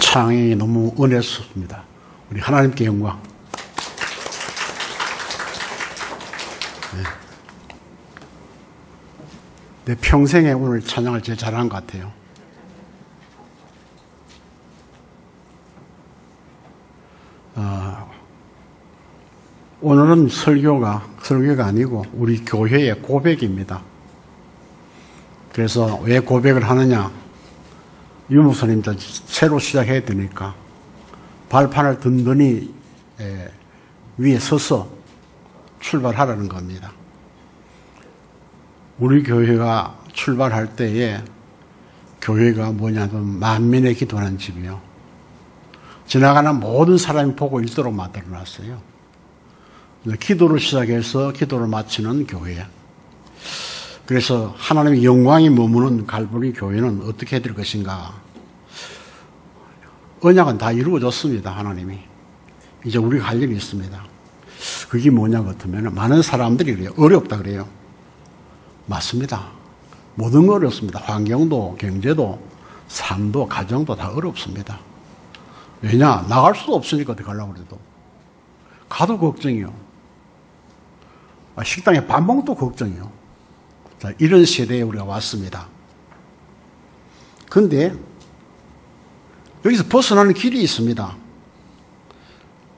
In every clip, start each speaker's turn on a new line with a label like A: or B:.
A: 찬양이 너무 은혜스럽습니다. 우리 하나님께 영광. 내 평생에 오늘 찬양을 제일 잘한 것 같아요. 오늘은 설교가 아니고 우리 교회의 고백입니다. 그래서 왜 고백을 하느냐? 유목사님들 새로 시작해야 되니까 발판을 든든히 위에 서서 출발하라는 겁니다. 우리 교회가 출발할 때에 교회가 뭐냐면 만민의 기도하는 집이요. 지나가는 모든 사람이 보고 있도록 만들어놨어요. 기도를 시작해서 기도를 마치는 교회. 그래서 하나님의 영광이 머무는 갈보리 교회는 어떻게 해야 될 것인가. 언약은 다 이루어졌습니다. 하나님이. 이제 우리가 할 일이 있습니다. 그게 뭐냐 같으면 많은 사람들이 그래요. 어렵다 그래요. 맞습니다. 모든 거 어렵습니다. 환경도 경제도 삶도 가정도 다 어렵습니다. 왜냐? 나갈 수도 없으니까 어떻게 가려고 그래도. 가도 걱정이요. 식당에 밥 먹도 걱정이요. 자, 이런 세대에 우리가 왔습니다. 그런데 여기서 벗어나는 길이 있습니다.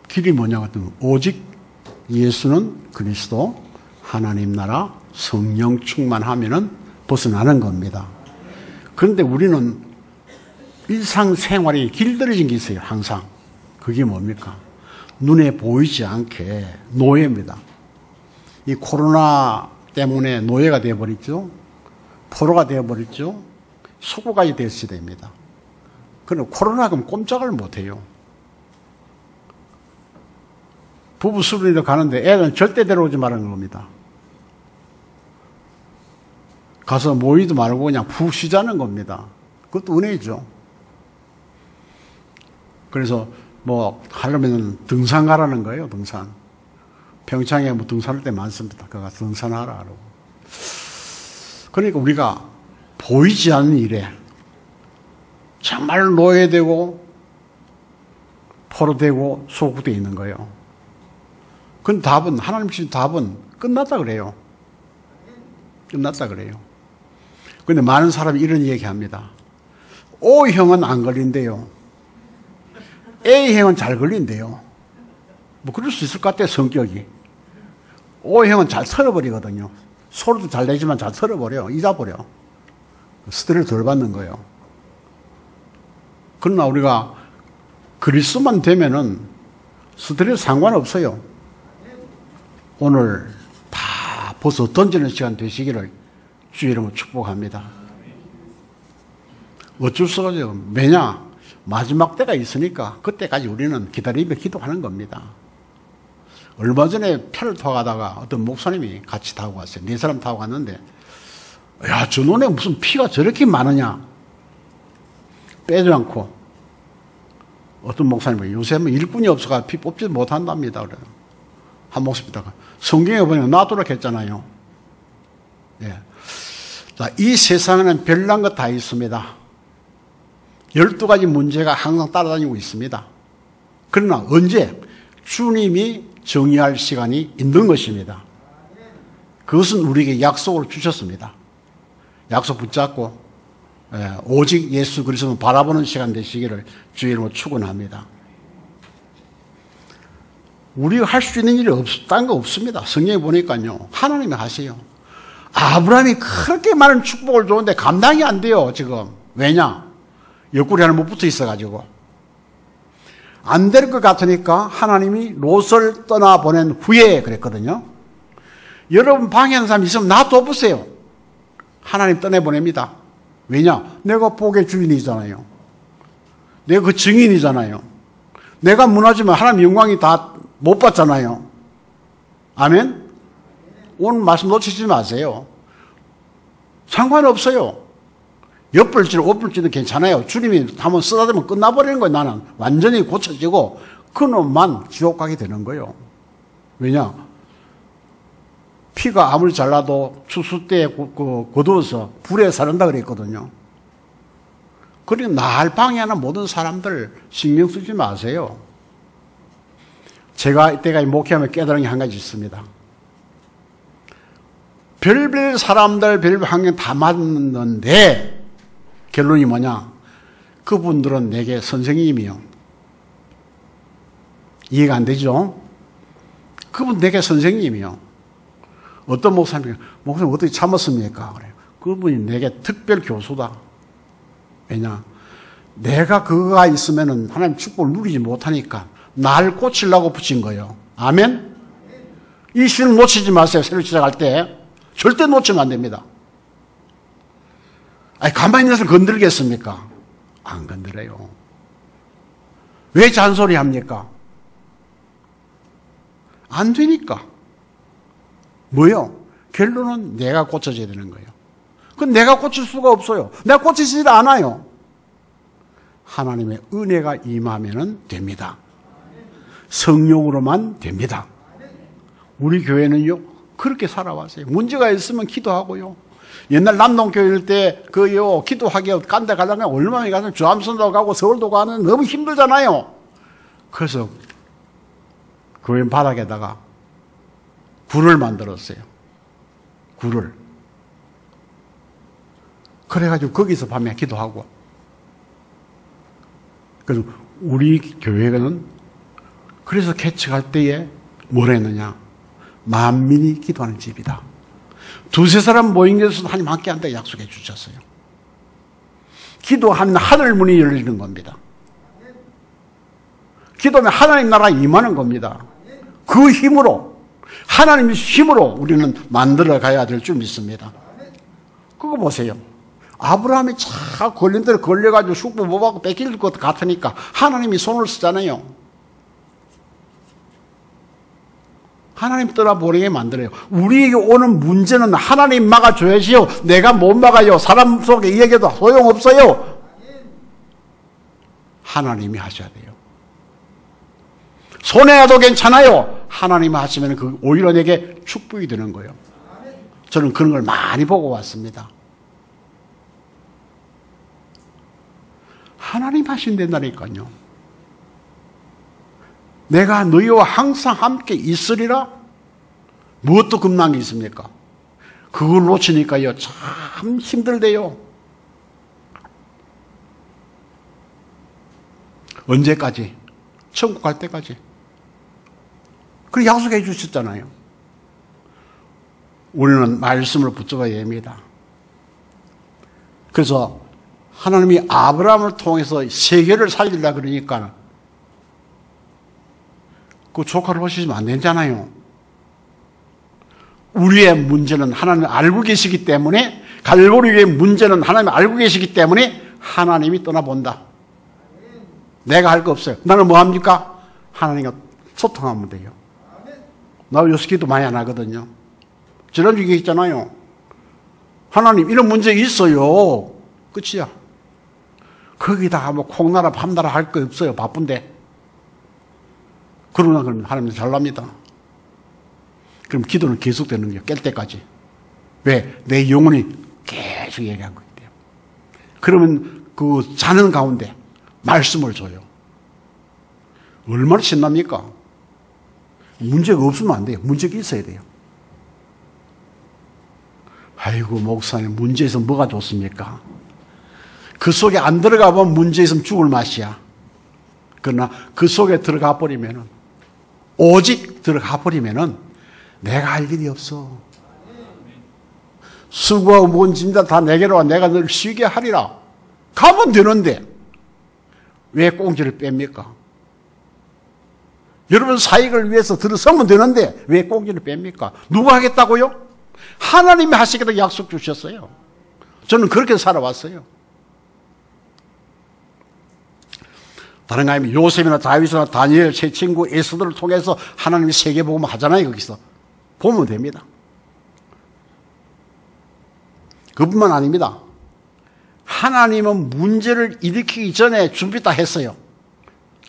A: 길이 뭐냐 같으면 오직 예수는 그리스도, 하나님 나라, 성령 충만하면은 벗어나는 겁니다. 그런데 우리는 일상생활이 길들여진 게 있어요. 항상. 그게 뭡니까? 눈에 보이지 않게 노예입니다. 이 코로나 때문에 노예가 되어버렸죠. 포로가 되어버렸죠. 수고까지 될 시대입니다. 그런데 코로나가 꼼짝을 못해요. 부부 수련회도 가는데 애는 절대 데려오지 말라는 겁니다. 가서 모이도 말고 그냥 푹 쉬자는 겁니다. 그것도 은혜죠. 그래서 뭐 하려면 등산 가라는 거예요. 등산. 평창에 뭐 등산할 때 많습니다. 그가 등산하라 그러고. 그러니까 우리가 보이지 않는 일에 정말 노예되고 포로되고 소국되어 있는 거예요. 그건 답은, 하나님 주신 답은 끝났다 그래요. 끝났다 그래요. 그런데 많은 사람이 이런 얘기합니다. O형은 안 걸린대요. A형은 잘 걸린대요. 뭐 그럴 수 있을 것 같아요. 성격이. O형은 잘 털어버리거든요. 소리도 잘 내지만 잘 털어버려. 잊어버려. 스트레스 덜 받는 거예요. 그러나 우리가 그리스도만 되면은 스트레스 상관없어요. 오늘 다 벌써 던지는 시간 되시기를 주의 이름으로 축복합니다. 어쩔 수가 없어요. 왜냐? 마지막 때가 있으니까 그때까지 우리는 기다리며 기도하는 겁니다. 얼마 전에 표를 타고 가다가 어떤 목사님이 같이 타고 갔어요. 4사람 타고 갔는데, 야, 저 눈에 무슨 피가 저렇게 많으냐? 빼지 않고. 어떤 목사님이 요새 뭐 일꾼이 없어가 피 뽑지 못한답니다. 그래요. 한 목사님이다가 성경에 보면 놔두라 했잖아요. 예. 자, 이 세상에는 별난 것 다 있습니다. 12가지 문제가 항상 따라다니고 있습니다. 그러나 언제 주님이 정의할 시간이 있는 것입니다. 그것은 우리에게 약속을 주셨습니다. 약속 붙잡고 오직 예수 그리스도를 바라보는 시간 되시기를 주의 이름으로 축원합니다. 우리가 할 수 있는 일이 딴 거 없습니다. 성경에 보니까요. 하나님이 하세요. 아브라함이 그렇게 많은 축복을 줬는데 감당이 안 돼요. 지금. 왜냐? 옆구리 하나 못 붙어 있어가지고. 안 될 것 같으니까 하나님이 롯을 떠나보낸 후에 그랬거든요. 여러분 방에 있는 사람 있으면 놔둬보세요. 하나님 떠내보냅니다. 왜냐? 내가 복의 주인이잖아요. 내가 그 증인이잖아요. 내가 무너지면 하나님 영광이 다 못 받잖아요. 아멘? 오늘 말씀 놓치지 마세요. 상관없어요. 엿불지는 옷불지는 괜찮아요. 주님이 한번 쓰다듬으면 끝나버리는 거예요. 나는 완전히 고쳐지고 그놈만 지옥 가게 되는 거예요. 왜냐? 피가 아무리 잘나도 추수 때에 거두어서 불에 사른다 그랬거든요. 그리고 날 방해하는 모든 사람들 신경 쓰지 마세요. 제가 이때까지 목회하며 깨달은 게 한 가지 있습니다. 별별 사람들, 별별 환경 다 맞는데 결론이 뭐냐? 그분들은 내게 선생님이요. 이해가 안 되죠? 그분 내게 선생님이요. 어떤 목사님이 목사님 어떻게 참았습니까? 그래요. 그분이 내게 특별 교수다. 왜냐? 내가 그거가 있으면은 하나님 축복을 누리지 못하니까 날 고치려고 붙인 거예요. 아멘? 이 시를 놓치지 마세요. 새로 시작할 때. 절대 놓치면 안 됩니다. 아니, 가만히 있어서 건들겠습니까? 안 건드려요. 왜 잔소리 합니까? 안 되니까. 뭐요? 결론은 내가 고쳐져야 되는 거예요. 그건 내가 고칠 수가 없어요. 내가 고치지를 않아요. 하나님의 은혜가 임하면 됩니다. 성령으로만 됩니다. 우리 교회는요, 그렇게 살아왔어요. 문제가 있으면 기도하고요. 옛날 남동교회 때, 기도하기 깐데 가려면 얼마나 가서 주암선도 가고 서울도 가는 너무 힘들잖아요. 그래서 교회 바닥에다가 굴을 만들었어요. 굴을. 그래가지고 거기서 밤에 기도하고. 그래서 우리 교회는 그래서 개척할 때에 뭘 했느냐? 만민이 기도하는 집이다. 두세 사람 모인 것에서 하나님 함께 한다 약속해 주셨어요. 기도하면 하늘 문이 열리는 겁니다. 기도하면 하나님 나라 임하는 겁니다. 그 힘으로, 하나님의 힘으로 우리는 만들어 가야 될 줄 믿습니다. 그거 보세요. 아브라함이 차 걸린 대로 걸려가지고 축복 못 받고 뺏길 것 같으니까 하나님이 손을 쓰잖아요. 하나님 떠나보내게 만들어요. 우리에게 오는 문제는 하나님 막아줘야지요. 내가 못 막아요. 사람 속에 이야기해도 소용없어요. 하나님이 하셔야 돼요. 손해라도 괜찮아요. 하나님이 하시면 그 오히려 내게 축복이 되는 거예요. 저는 그런 걸 많이 보고 왔습니다. 하나님 하신다니까요. 내가 너희와 항상 함께 있으리라? 무엇도 겁난 게 있습니까? 그걸 놓치니까요, 참 힘들대요. 언제까지? 천국 갈 때까지. 그렇게 약속해 주셨잖아요. 우리는 말씀을 붙잡아야 합니다. 그래서 하나님이 아브라함을 통해서 세계를 살리려 그러니까 그 조카를 오시면 안 되잖아요. 우리의 문제는 하나님 알고 계시기 때문에, 갈보리의 문제는 하나님 알고 계시기 때문에 하나님이 떠나본다. 내가 할 거 없어요. 나는 뭐 합니까? 하나님과 소통하면 돼요. 나 요새 기도 많이 안 하거든요. 지난주 얘기했잖아요. 하나님 이런 문제 있어요. 끝이야. 거기다가 뭐 콩나라 밤나라 할 거 없어요. 바쁜데. 그러나 그러면 하나님 잘납니다. 그럼 기도는 계속되는 거예요. 깰 때까지. 왜? 내 영혼이 계속 얘기하고 있대요. 그러면 그 자는 가운데 말씀을 줘요. 얼마나 신납니까? 문제가 없으면 안 돼요. 문제가 있어야 돼요. 아이고 목사님 문제 있으면 뭐가 좋습니까? 그 속에 안 들어가 보면 문제 있으면 죽을 맛이야. 그러나 그 속에 들어가 버리면은, 오직 들어가 버리면은 내가 할 일이 없어. 수고하고 무거운 짐들 다 내게로 와. 내가 널 쉬게 하리라. 가면 되는데 왜 꽁지를 뺍니까? 여러분 사익을 위해서 들어서면 되는데 왜 꽁지를 뺍니까? 누가 하겠다고요? 하나님이 하시겠다고 약속 주셨어요. 저는 그렇게 살아왔어요. 다른 거 아니면 요셉이나 다윗이나 다니엘, 제 친구 에스더를 통해서 하나님이 세계복음 하잖아요. 거기서 보면 됩니다. 그뿐만 아닙니다. 하나님은 문제를 일으키기 전에 준비 다 했어요.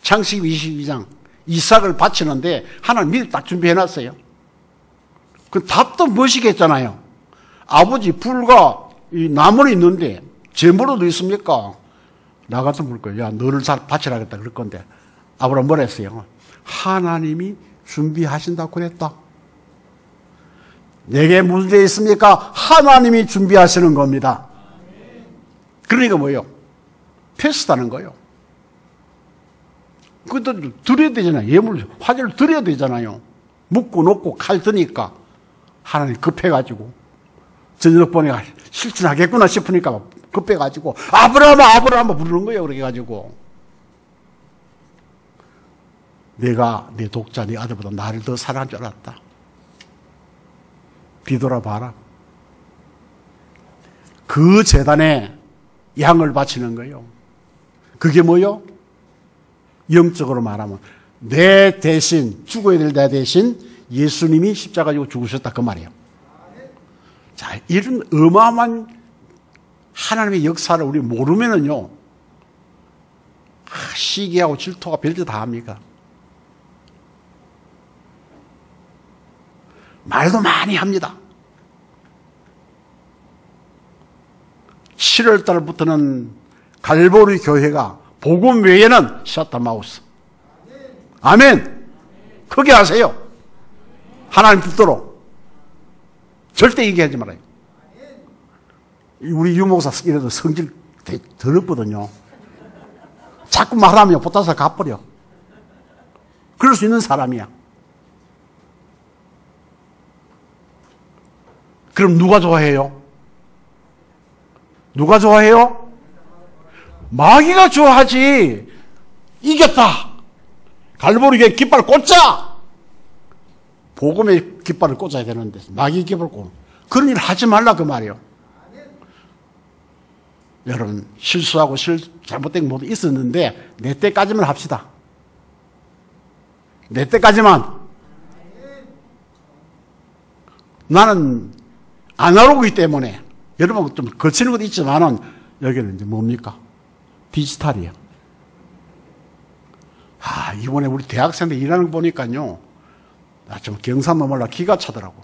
A: 창세기 22장 이삭을 바치는데 하나님 미리 딱 준비해놨어요. 그 답도 멋있겠잖아요. 아버지 불과 이 나무는 있는데 제물도 있습니까? 나 같으면 그럴 거예요. 야, 너를 잘 바치라겠다 그럴 건데. 아브라함 뭐라 했어요? 하나님이 준비하신다고 그랬다. 내게 문제 있습니까? 하나님이 준비하시는 겁니다. 그러니까 뭐예요? 패스다는 거예요. 그것도 드려야 되잖아요. 예물, 화제를 드려야 되잖아요. 묻고 놓고 칼 드니까 하나님 급해가지고 저녁 보내가 실천하겠구나 싶으니까 급해가지고 아브라함아 부르는 거예요. 그렇게 해가지고 내가 내 독자 네 아들보다 나를 더 사랑한 줄 알았다. 뒤돌아봐라. 그 제단에 양을 바치는 거예요. 그게 뭐요? 영적으로 말하면 내 대신, 죽어야 될 내 대신 예수님이 십자가 지고 죽으셨다 그 말이에요. 자, 이런 어마어마한 하나님의 역사를 우리 모르면은요, 시기하고 질투가 별짓 다 합니까? 말도 많이 합니다. 7월 달부터는 갈보리 교회가 복음 외에는 셧다마우스. 아멘. 크게 하세요. 하나님 뜻대로. 절대 얘기하지 말아요. 우리 유목사 이래도 성질 더럽거든요. 자꾸 말하면 붙어서 가버려. 그럴 수 있는 사람이야. 그럼 누가 좋아해요? 누가 좋아해요? 마귀가 좋아하지. 이겼다. 갈보리에 깃발 꽂자. 복음의 깃발을 꽂아야 되는데 마귀 깃발을 꽂아. 그런 일 하지 말라 그 말이에요. 여러분 실수하고 잘못된 것도 있었는데 내 때까지만 합시다. 내 때까지만. 나는 아날로그이기 때문에 여러분 좀 거치는 것도 있지만은 여기는 이제 뭡니까? 디지털이에요. 이번에 우리 대학생들 일하는 거 보니까요, 나 좀 경상도 몰라 기가 차더라고.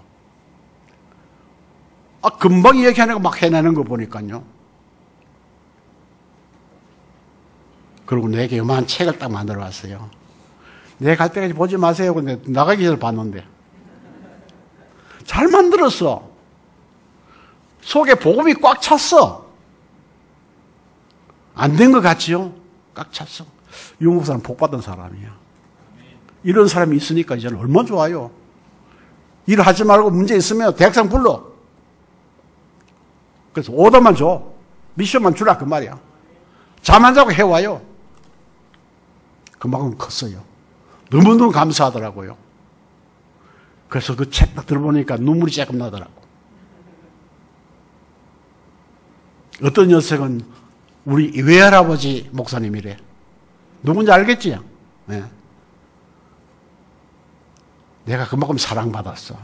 A: 금방 얘기하는 거 막 해내는 거 보니까요. 그리고 내게 요만한 책을 딱 만들어 왔어요. 내가 갈 때까지 보지 마세요. 근데 나가기 전에 봤는데. 잘 만들었어. 속에 복음이 꽉 찼어. 안 된 것 같지요? 꽉 찼어. 유목사는 복받은 사람이야. 이런 사람이 있으니까 이제는 얼마나 좋아요. 일하지 말고 문제 있으면 대학생 불러. 그래서 오더만 줘. 미션만 주라 그 말이야. 잠 안 자고 해와요. 그만큼 컸어요. 너무너무 감사하더라고요. 그래서 그 책 딱 들어보니까 눈물이 조금 나더라고. 어떤 녀석은 우리 외할아버지 목사님이래. 누군지 알겠지? 네. 내가 그만큼 사랑받았어.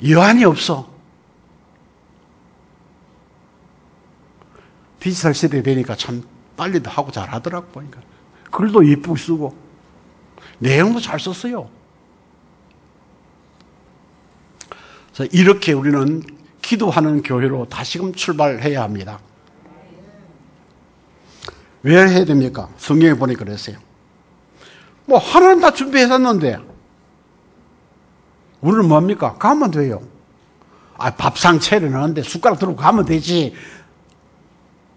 A: 여한이 없어. 디지털 시대 되니까 참 빨리도 하고 잘하더라고 보니까. 글도 예쁘게 쓰고 내용도 잘 썼어요. 그래서 이렇게 우리는 기도하는 교회로 다시금 출발해야 합니다. 왜 해야 됩니까? 성경에 보니까 그랬어요. 하나님 다 준비해놨는데 우리는 뭡니까? 가면 돼요. 밥상 차려놨는데 숟가락 들고 가면 되지.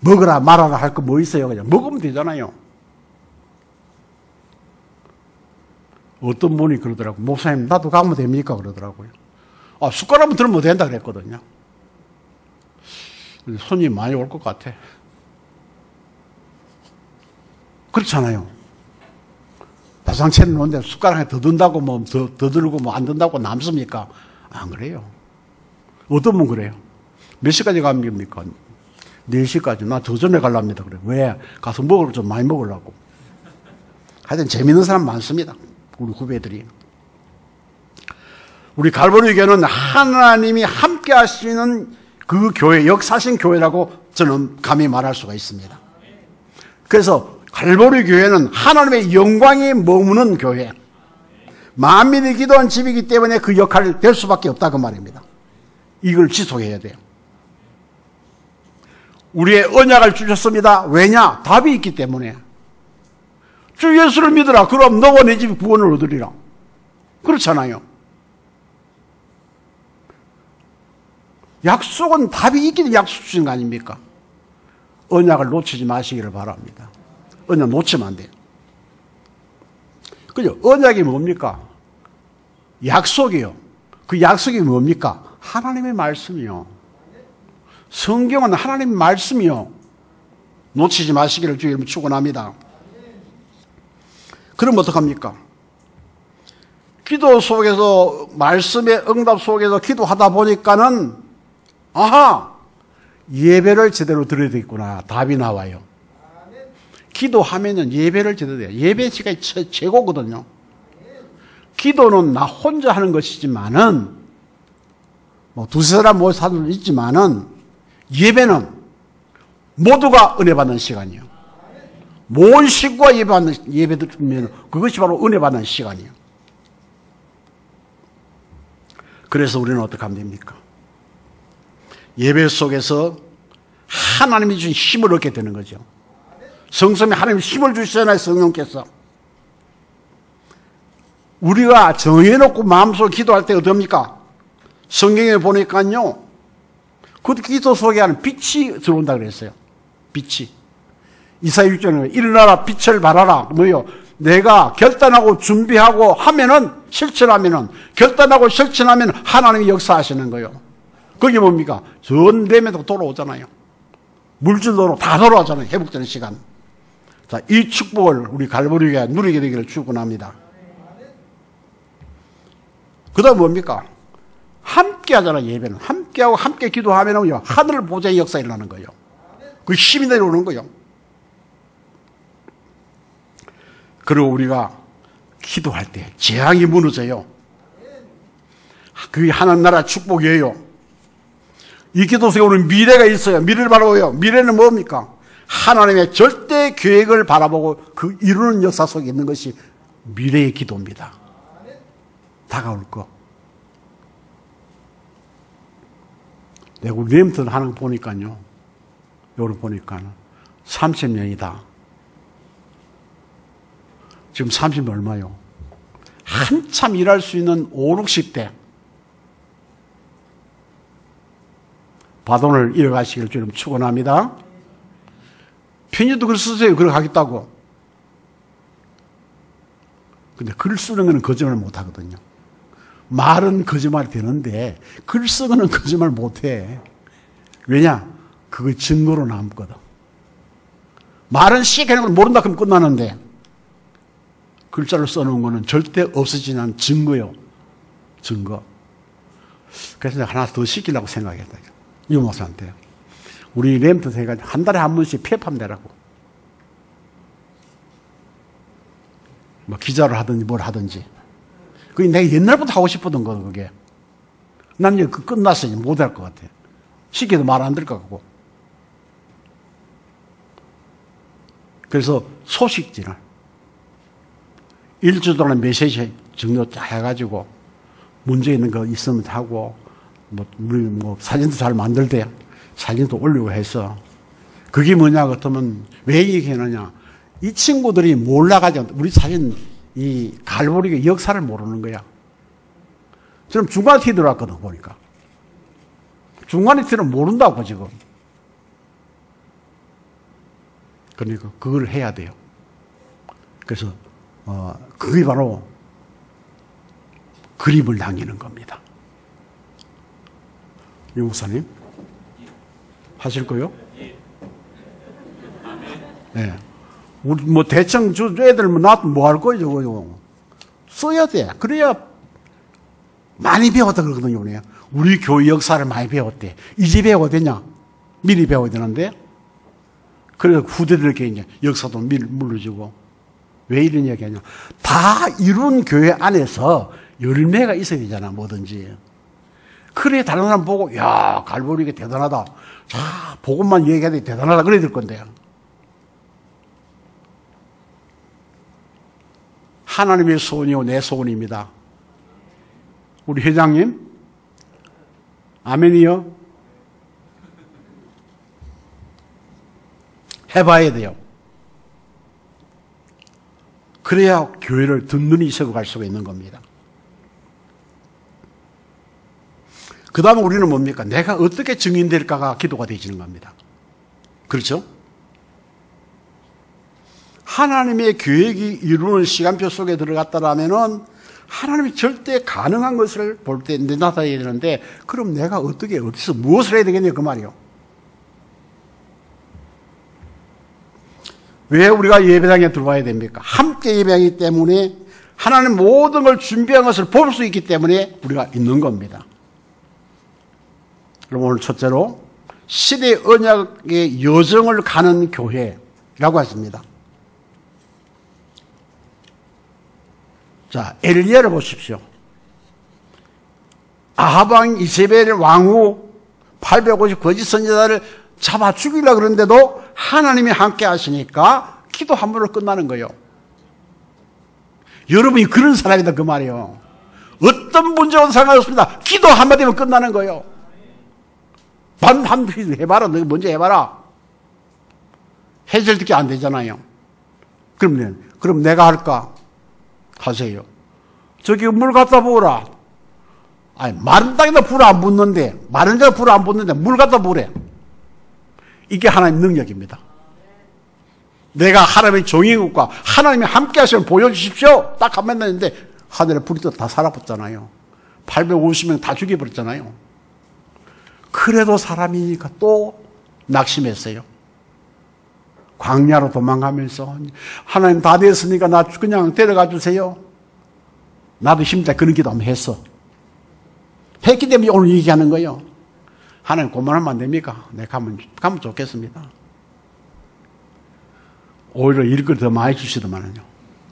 A: 먹으라 말아라 할 거 뭐 있어요? 그냥 먹으면 되잖아요. 어떤 분이 그러더라고. 목사님 나도 가면 됩니까? 그러더라고요. 숟가락만 들으면 된다 그랬거든요. 손님 많이 올 것 같아. 그렇잖아요. 밥상 차려놓는데 숟가락에 더 든다고 더 들고 안 든다고 남습니까? 안 그래요. 어떤 분 그래요? 몇 시까지 갑니까? 4시까지. 나 더 전에 가랍니다. 그래. 왜? 가서 좀 많이 먹으려고. 하여튼 재밌는 사람 많습니다. 우리 후배들이. 우리 갈보리 교회는 하나님이 함께 하시는 그 교회, 역사신 교회라고 저는 감히 말할 수가 있습니다. 그래서 갈보리 교회는 하나님의 영광이 머무는 교회. 만민이 기도한 집이기 때문에 그 역할을 될 수밖에 없다 그 말입니다. 이걸 지속해야 돼요. 우리의 언약을 주셨습니다. 왜냐? 답이 있기 때문에. 주 예수를 믿으라. 그럼 너와 내 집이 구원을 얻으리라. 그렇잖아요. 약속은 답이 있기 때문에 약속 주신 거 아닙니까? 언약을 놓치지 마시기를 바랍니다. 언약 놓치면 안 돼요. 그죠? 언약이 뭡니까? 약속이요. 그 약속이 뭡니까? 하나님의 말씀이요. 성경은 하나님의 말씀이요. 놓치지 마시기를 주의 이름으로 축원합니다. 그럼 어떡합니까? 기도 속에서, 말씀의 응답 속에서 기도하다 보니까는, 아하! 예배를 제대로 드려야 되겠구나. 답이 나와요. 기도하면은 예배를 제대로 해요. 예배 시간이 최고거든요. 기도는 나 혼자 하는 것이지만은, 뭐 두세 사람 모여서 하는 건 있지만은, 예배는 모두가 은혜 받는 시간이에요. 모든 식구가 예배 드리면 그것이 바로 은혜 받는 시간이에요. 그래서 우리는 어떻게 하면 됩니까? 예배 속에서 하나님이 주신 힘을 얻게 되는 거죠. 성성에 하나님이 힘을 주시잖아요, 성령께서. 우리가 정해놓고 마음속으로 기도할 때 어떻습니까? 성경에 보니까요, 그 기도 속에 하는 빛이 들어온다 그랬어요. 빛이. 이사야 6장에 일어나라 빛을 발하라. 뭐요? 내가 결단하고 준비하고 하면은, 실천하면은, 결단하고 실천하면 하나님이 역사하시는 거예요. 그게 뭡니까? 전 댐에도 돌아오잖아요. 물질도로 다 돌아오잖아요. 회복되는 시간. 자, 이 축복을 우리 갈보리교회가 누리게 되기를 축원합니다. 그 다음 뭡니까? 함께 하잖아요, 예배는. 함께하고 함께 기도하면은요, 하늘 보좌의 역사 일어나는 거예요. 그 힘이 내려오는 거예요. 그리고 우리가 기도할 때 재앙이 무너져요. 그게 하나님 나라 축복이에요. 이 기도 속에 오는 미래가 있어요. 미래를 바라보요. 미래는 뭡니까? 하나님의 절대 계획을 바라보고 그 이루는 역사 속에 있는 것이 미래의 기도입니다. 다가올 거. 내가 우리 렘턴 하는 거 보니까요. 요를 보니까는 30년이다. 지금 30년 얼마요? 한참 일할 수 있는 5, 60대. 바돈을 이어가시길 주님 축원합니다. 편지도 글 쓰세요. 그렇게 하겠다고. 근데 글 쓰는 거는 거짓말 못 하거든요. 말은 거짓말이 되는데 글 쓰는 거는 거짓말 못 해. 왜냐? 그거 증거로 남거든. 말은 시켜놓은 걸 모른다 그러면 끝나는데 글자를 써놓은 거는 절대 없어지지 않은 증거요. 증거. 그래서 내가 하나 더 시키려고 생각했다. 이 목사한테. 우리 렘트 해가지고 한 달에 한 번씩 폐판 내라고. 뭐 기자를 하든지 뭘 하든지. 그게 내가 옛날부터 하고 싶었던 거거든, 그게. 난 이제 그 끝났어. 이제 못 할 것 같아. 시켜도 말 안 들 것 같고. 그래서 소식지를 일주 동안 메시지 정도 해가지고 문제 있는 거 있으면 하고 뭐 사진도 잘 만들 때 사진도 올리고 해서 그게 뭐냐 그렇다면 왜 얘기하느냐 이 친구들이 몰라가지고 우리 사진 이 갈보리의 역사를 모르는 거야. 저는 중간 티 들어왔거든 보니까 중간에 티는 모른다고 지금. 그러니까 그걸 해야 돼요. 그래서 그게 바로 그림을 남기는 겁니다. 유 목사님 하실 거요? 네. 우리 뭐 대충 애들 놔두면 뭐 할 거예요, 저거 써야 돼. 그래야 많이 배웠다 그러거든요, 우리 교회 역사를 많이 배웠대. 이제 배워야 되냐? 미리 배워야 되는데. 그래서 후대들에게 이제 역사도 물러주고. 왜 이런 이야기 하냐? 다 이룬 교회 안에서 열매가 있어야 되잖아, 뭐든지. 그래, 다른 사람 보고, 야, 갈보리가 대단하다. 자, 복음만 얘기해야 돼, 대단하다. 그래야 될 건데. 하나님의 소원이요, 내 소원입니다. 우리 회장님? 아멘이요? 해봐야 돼요. 그래야 교회를 든든히 세워갈 수가 있는 겁니다. 그 다음에 우리는 뭡니까? 내가 어떻게 증인될까가 기도가 되어지는 겁니다. 그렇죠? 하나님의 계획이 이루는 시간표 속에 들어갔다라면은 하나님이 절대 가능한 것을 볼 때 나타나야 되는데, 그럼 내가 어떻게, 어디서 무엇을 해야 되겠냐, 그 말이요. 왜 우리가 예배당에 들어와야 됩니까? 함께 예배하기 때문에 하나님 모든 걸 준비한 것을 볼 수 있기 때문에 우리가 있는 겁니다. 그럼 오늘 첫째로 시대 언약의 여정을 가는 교회라고 했습니다. 자, 엘리야를 보십시오. 아합 왕 이세벨 왕후 850 거짓 선지자를 잡아 죽이려고 그러는데도 하나님이 함께 하시니까 기도 한 번으로 끝나는 거예요. 여러분이 그런 사람이다 그 말이에요. 어떤 문제와도 상관없습니다. 기도 한마디면 끝나는 거예요. 한번 해봐라. 너 먼저 해봐라. 해결밖에 안 되잖아요. 그럼 내가 할까? 하세요. 저기 물 갖다 부으라. 아니, 마른 땅에다 불 안 붙는데, 마른 데다 불 안 붙는데 물 갖다 부으래. 이게 하나님의 능력입니다. 내가 하나님의 종인 것과 하나님이 함께 하시면 보여주십시오. 딱 한 번 했는데 하늘에 불이 또 다 살아붙잖아요. 850명 다 죽여버렸잖아요. 그래도 사람이니까 또 낙심했어요. 광야로 도망가면서 하나님 다 됐으니까 나 그냥 데려가 주세요. 나도 힘들다 그런 기도 한번 했어. 했기 때문에 오늘 얘기하는 거예요. 하나님 고만하면 안 됩니까? 네, 가면 좋겠습니다. 오히려 일거리 더 많이 주시더만요.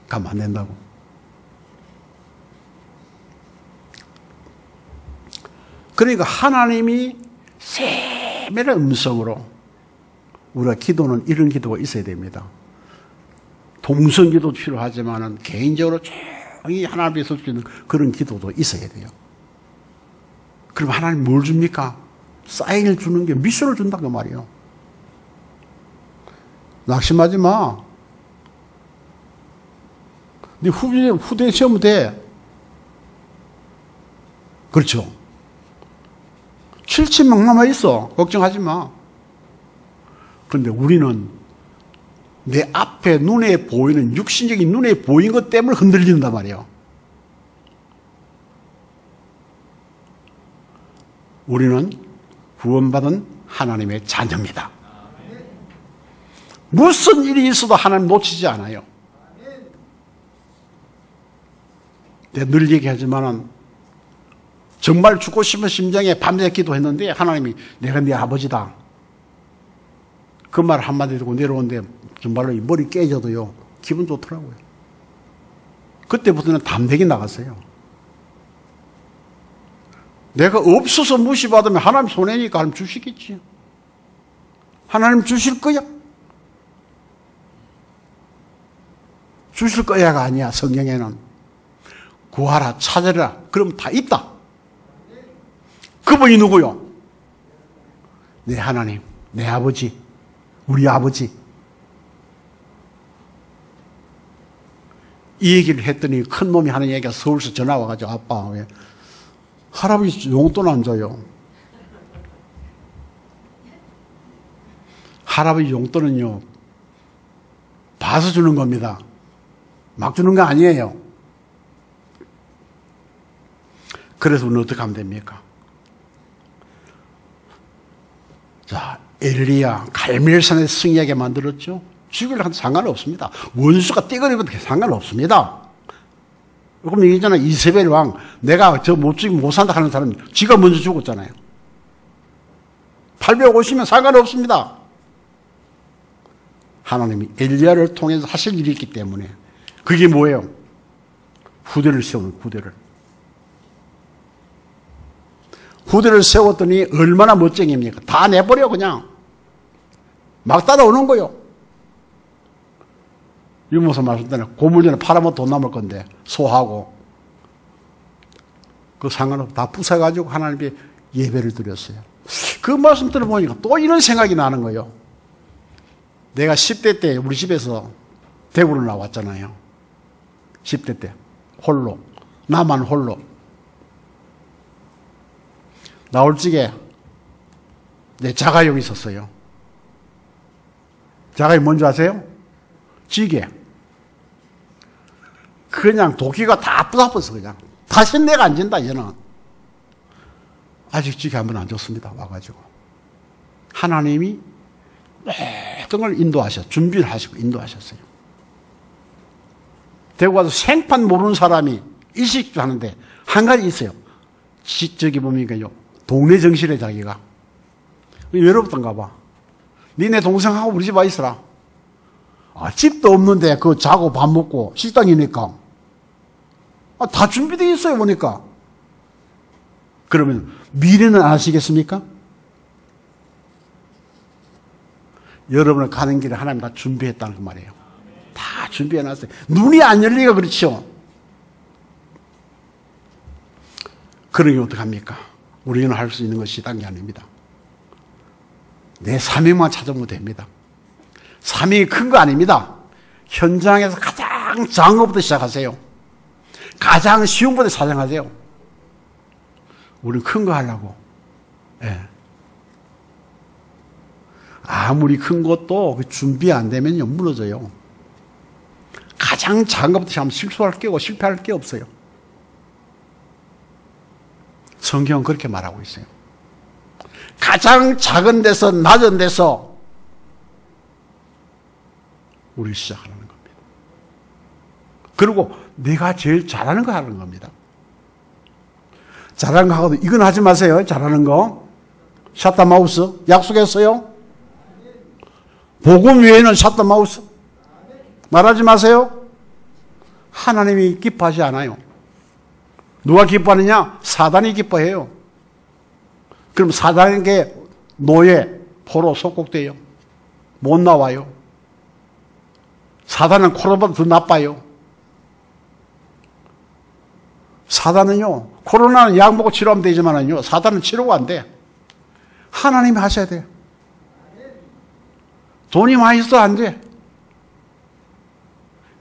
A: 가면 안 된다고. 그러니까 하나님이 세밀한 음성으로 우리가 기도는 이런 기도가 있어야 됩니다. 동성기도 필요하지만 개인적으로 조용히 하나님 앞에 설 수 있는 그런 기도도 있어야 돼요. 그럼 하나님 뭘 줍니까? 사인을 주는 게 미션을 준다 그 말이에요. 낙심하지 마. 네 후대에 세우면 돼. 그렇죠. 70명 남아있어. 걱정하지 마. 그런데 우리는 내 앞에 눈에 보이는 육신적인 눈에 보인 것 때문에 흔들린단 말이에요. 우리는 구원받은 하나님의 자녀입니다. 무슨 일이 있어도 하나님 놓치지 않아요. 내가 늘 얘기하지만은 정말 죽고 싶은 심정에 밤새 기도했는데 하나님이 내가 네 아버지다. 그 말 한마디 듣고 내려오는데 정말로 이 머리 깨져도요 기분 좋더라고요. 그때부터는 담대히 나갔어요. 내가 없어서 무시받으면 하나님 손해니까 하나님 주시겠지. 하나님 주실 거야. 주실 거야가 아니야. 성경에는 구하라 찾으라 그럼 다 있다. 그분이 누구요? 내 하나님, 내 아버지, 우리 아버지. 이 얘기를 했더니 큰 놈이 하는 얘기가 서울서 전화 와가지고 아빠 왜 할아버지 용돈 안 줘요? 할아버지 용돈은요 봐서 주는 겁니다. 막 주는 거 아니에요. 그래서 우리는 어떻게 하면 됩니까? 자, 엘리야 갈멜산에 승리하게 만들었죠. 죽이려고 해도 상관없습니다. 원수가 띠거리면 상관없습니다. 그럼 얘기잖아. 이세벨 왕 내가 저 못 죽이면 못 산다 하는 사람 지가 먼저 죽었잖아요. 850면 상관없습니다. 하나님이 엘리야를 통해서 하실 일이 있기 때문에 그게 뭐예요? 후대를 세우는 후대를 세웠더니 얼마나 멋쟁입니까? 다 내버려 그냥 막 따라오는 거요. 유모사 말씀대로 고물전에 팔아먹으면 돈 남을 건데 소하고 그 상관없이 다 부숴가지고 하나님께 예배를 드렸어요. 그 말씀 들어보니까 또 이런 생각이 나는 거예요. 내가 10대 때 우리 집에서 대구를 나왔잖아요. 10대 때. 홀로. 나만 홀로. 나올 적에 내 자가용이 있었어요. 자가용 뭔지 아세요? 지게. 그냥 도끼가 다 뜨거웠어, 그냥. 다시 내가 안 진다, 얘는. 아직 지게 한 번 안 줬습니다, 와가지고. 하나님이 모든 걸 인도하셨어요. 준비를 하시고 인도하셨어요. 대구 가서 생판 모르는 사람이 일식도 하는데 한 가지 있어요. 저기 보니까요. 동네 정실에 자기가. 외롭던가 봐. 니네 동생하고 우리 집 와 있어라. 아, 집도 없는데 그 자고 밥 먹고 식당이니까. 아, 다 준비되어 있어요, 보니까. 그러면 미래는 안 하시겠습니까? 여러분을 가는 길에 하나님 다 준비했다는 그 말이에요. 다 준비해놨어요. 눈이 안 열리가 그렇죠. 그러니 어떡합니까? 우리는 할 수 있는 것이 딴 게 아닙니다. 내 사명만 찾으면 됩니다. 사명이 큰 거 아닙니다. 현장에서 가장 작은 것부터 시작하세요. 가장 쉬운 것부터 사정하세요. 우리는 큰 거 하려고. 예. 아무리 큰 것도 준비 안 되면요, 무너져요. 가장 작은 것부터 시작하면 실수할 게 없고 실패할 게 없어요. 성경은 그렇게 말하고 있어요. 가장 작은 데서, 낮은 데서 우리 시작하는 겁니다. 그리고 내가 제일 잘하는 거 하는 겁니다. 잘하는 거 하고도 이건 하지 마세요. 잘하는 거. 샷다 마우스. 약속했어요? 복음 외에는 샷다 마우스. 말하지 마세요. 하나님이 기뻐하지 않아요. 누가 기뻐하느냐? 사단이 기뻐해요. 그럼 사단에게 노예, 포로 속국돼요. 못 나와요. 사단은 코로나보다 더 나빠요. 사단은요, 코로나는 약 먹고 치료하면 되지만은요, 사단은 치료가 안 돼. 하나님이 하셔야 돼요. 돈이 많이 있어도 안 돼.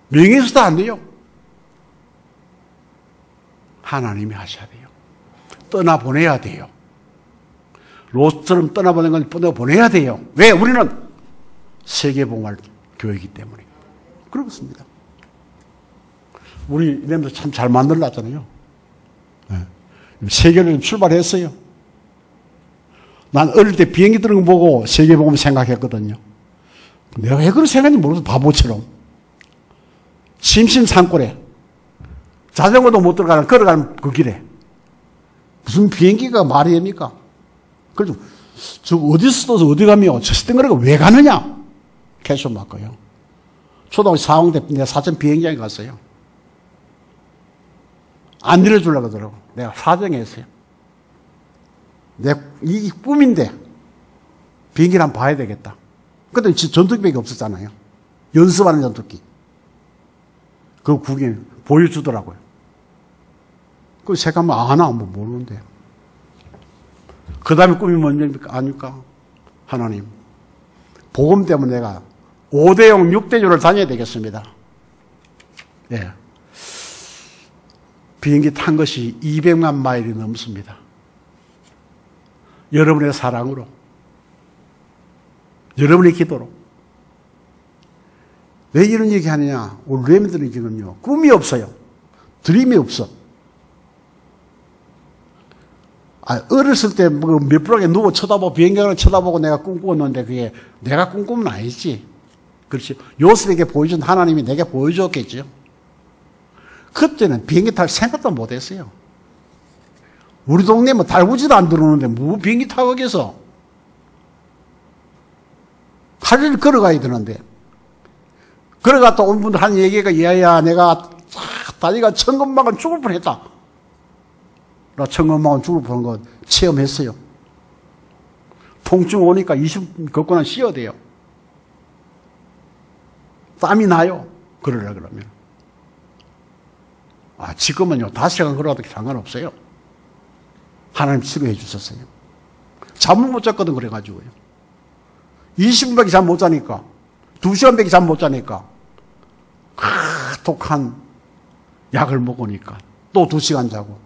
A: 명예 있어도 안 돼요. 하나님이 하셔야 돼요. 떠나보내야 돼요. 롯처럼 떠나보낸 건 떠나보내야 돼요. 왜? 우리는 세계봉활 교회이기 때문에. 그렇습니다. 우리 이래면서 참 잘 만들어놨잖아요. 네. 세계를 출발했어요. 난 어릴 때 비행기 뜨는 거 보고 세계복음 생각했거든요. 내가 왜 그런 생각인지 모르겠어. 바보처럼. 심심산골에 자전거도 못 들어가는 걸어가는 그 길에 무슨 비행기가 말이 됩니까? 그래서 저 어디서 떠서 어디 가며 저 스탱거리가 왜 가느냐? 캐셔 맞고요. 초등학교 4학년 때 내가 사전 비행장에 갔어요. 안 내려주려고 하더라고. 내가 사정했어요. 이 꿈인데 비행기를 한번 봐야 되겠다. 그때 전투기밖에 없었잖아요. 연습하는 전투기. 그 구경 보여주더라고요. 그 생각하면 아나 뭐 모르는데. 그 다음에 꿈이 뭔지입니까? 아닙니까? 하나님. 복음 때문에 내가 5대용 6대조를 다녀야 되겠습니다. 예. 비행기 탄 것이 200만 마일이 넘습니다. 여러분의 사랑으로, 여러분의 기도로. 왜 이런 얘기 하느냐? 우리 렘들은 지금요, 꿈이 없어요. 드림이 없어. 어렸을 때 몇 프로게 누구 쳐다보고 비행기를 쳐다보고 내가 꿈꾸었는데 그게 내가 꿈꾸면 아니지. 그렇지. 요셉에게 보여준 하나님이 내게 보여줬겠죠. 그때는 비행기 탈 생각도 못 했어요. 우리 동네 뭐 달구지도 안 들어오는데 뭐 비행기 타고 거기서. 하루를 걸어가야 되는데. 걸어갔다 온 분들 한 얘기가 야야 내가 다리가 천근만근 죽을 뻔했다. 나 천근만근 죽을 뻔한 거 체험했어요. 통증 오니까 20분 걷고는 쉬어야 돼요. 땀이 나요. 그러려 그러면. 지금은요 5시간 걸어가도 상관없어요. 하나님 치료해 주셨어요. 잠을 못 잤거든 그래가지고요. 20분밖에 잠 못 자니까 2시간밖에 잠 못 자니까. 독한 약을 먹으니까 또 2시간 자고.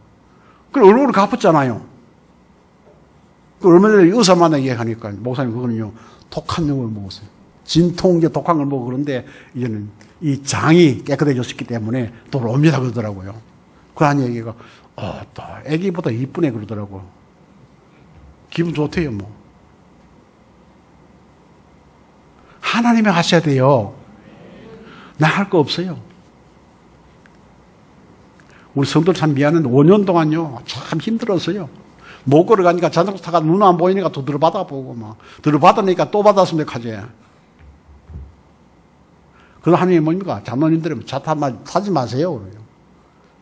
A: 그럼 얼굴을 갚았잖아요. 얼마 전에 의사 만나게 하니까 목사님 그거는요 독한 약을 먹었어요. 진통제 독한 걸 먹고 그런데 이제는 이 장이 깨끗해졌기 때문에 또 옵니다 그러더라고요. 그런 얘기가 또 애기보다 이쁘네 그러더라고요. 기분 좋대요 뭐. 하나님이 하셔야 돼요. 나 할 거 없어요. 우리 성도들 참 미안한데 5년 동안요 참 힘들었어요. 못 걸어가니까 자전거 타가 눈 안 보이니까 또 들어받아보고 막 들어받으니까 또 받았으면 하지. 그래서 하나님이 뭡니까? 장로님들은 차 타지 마세요.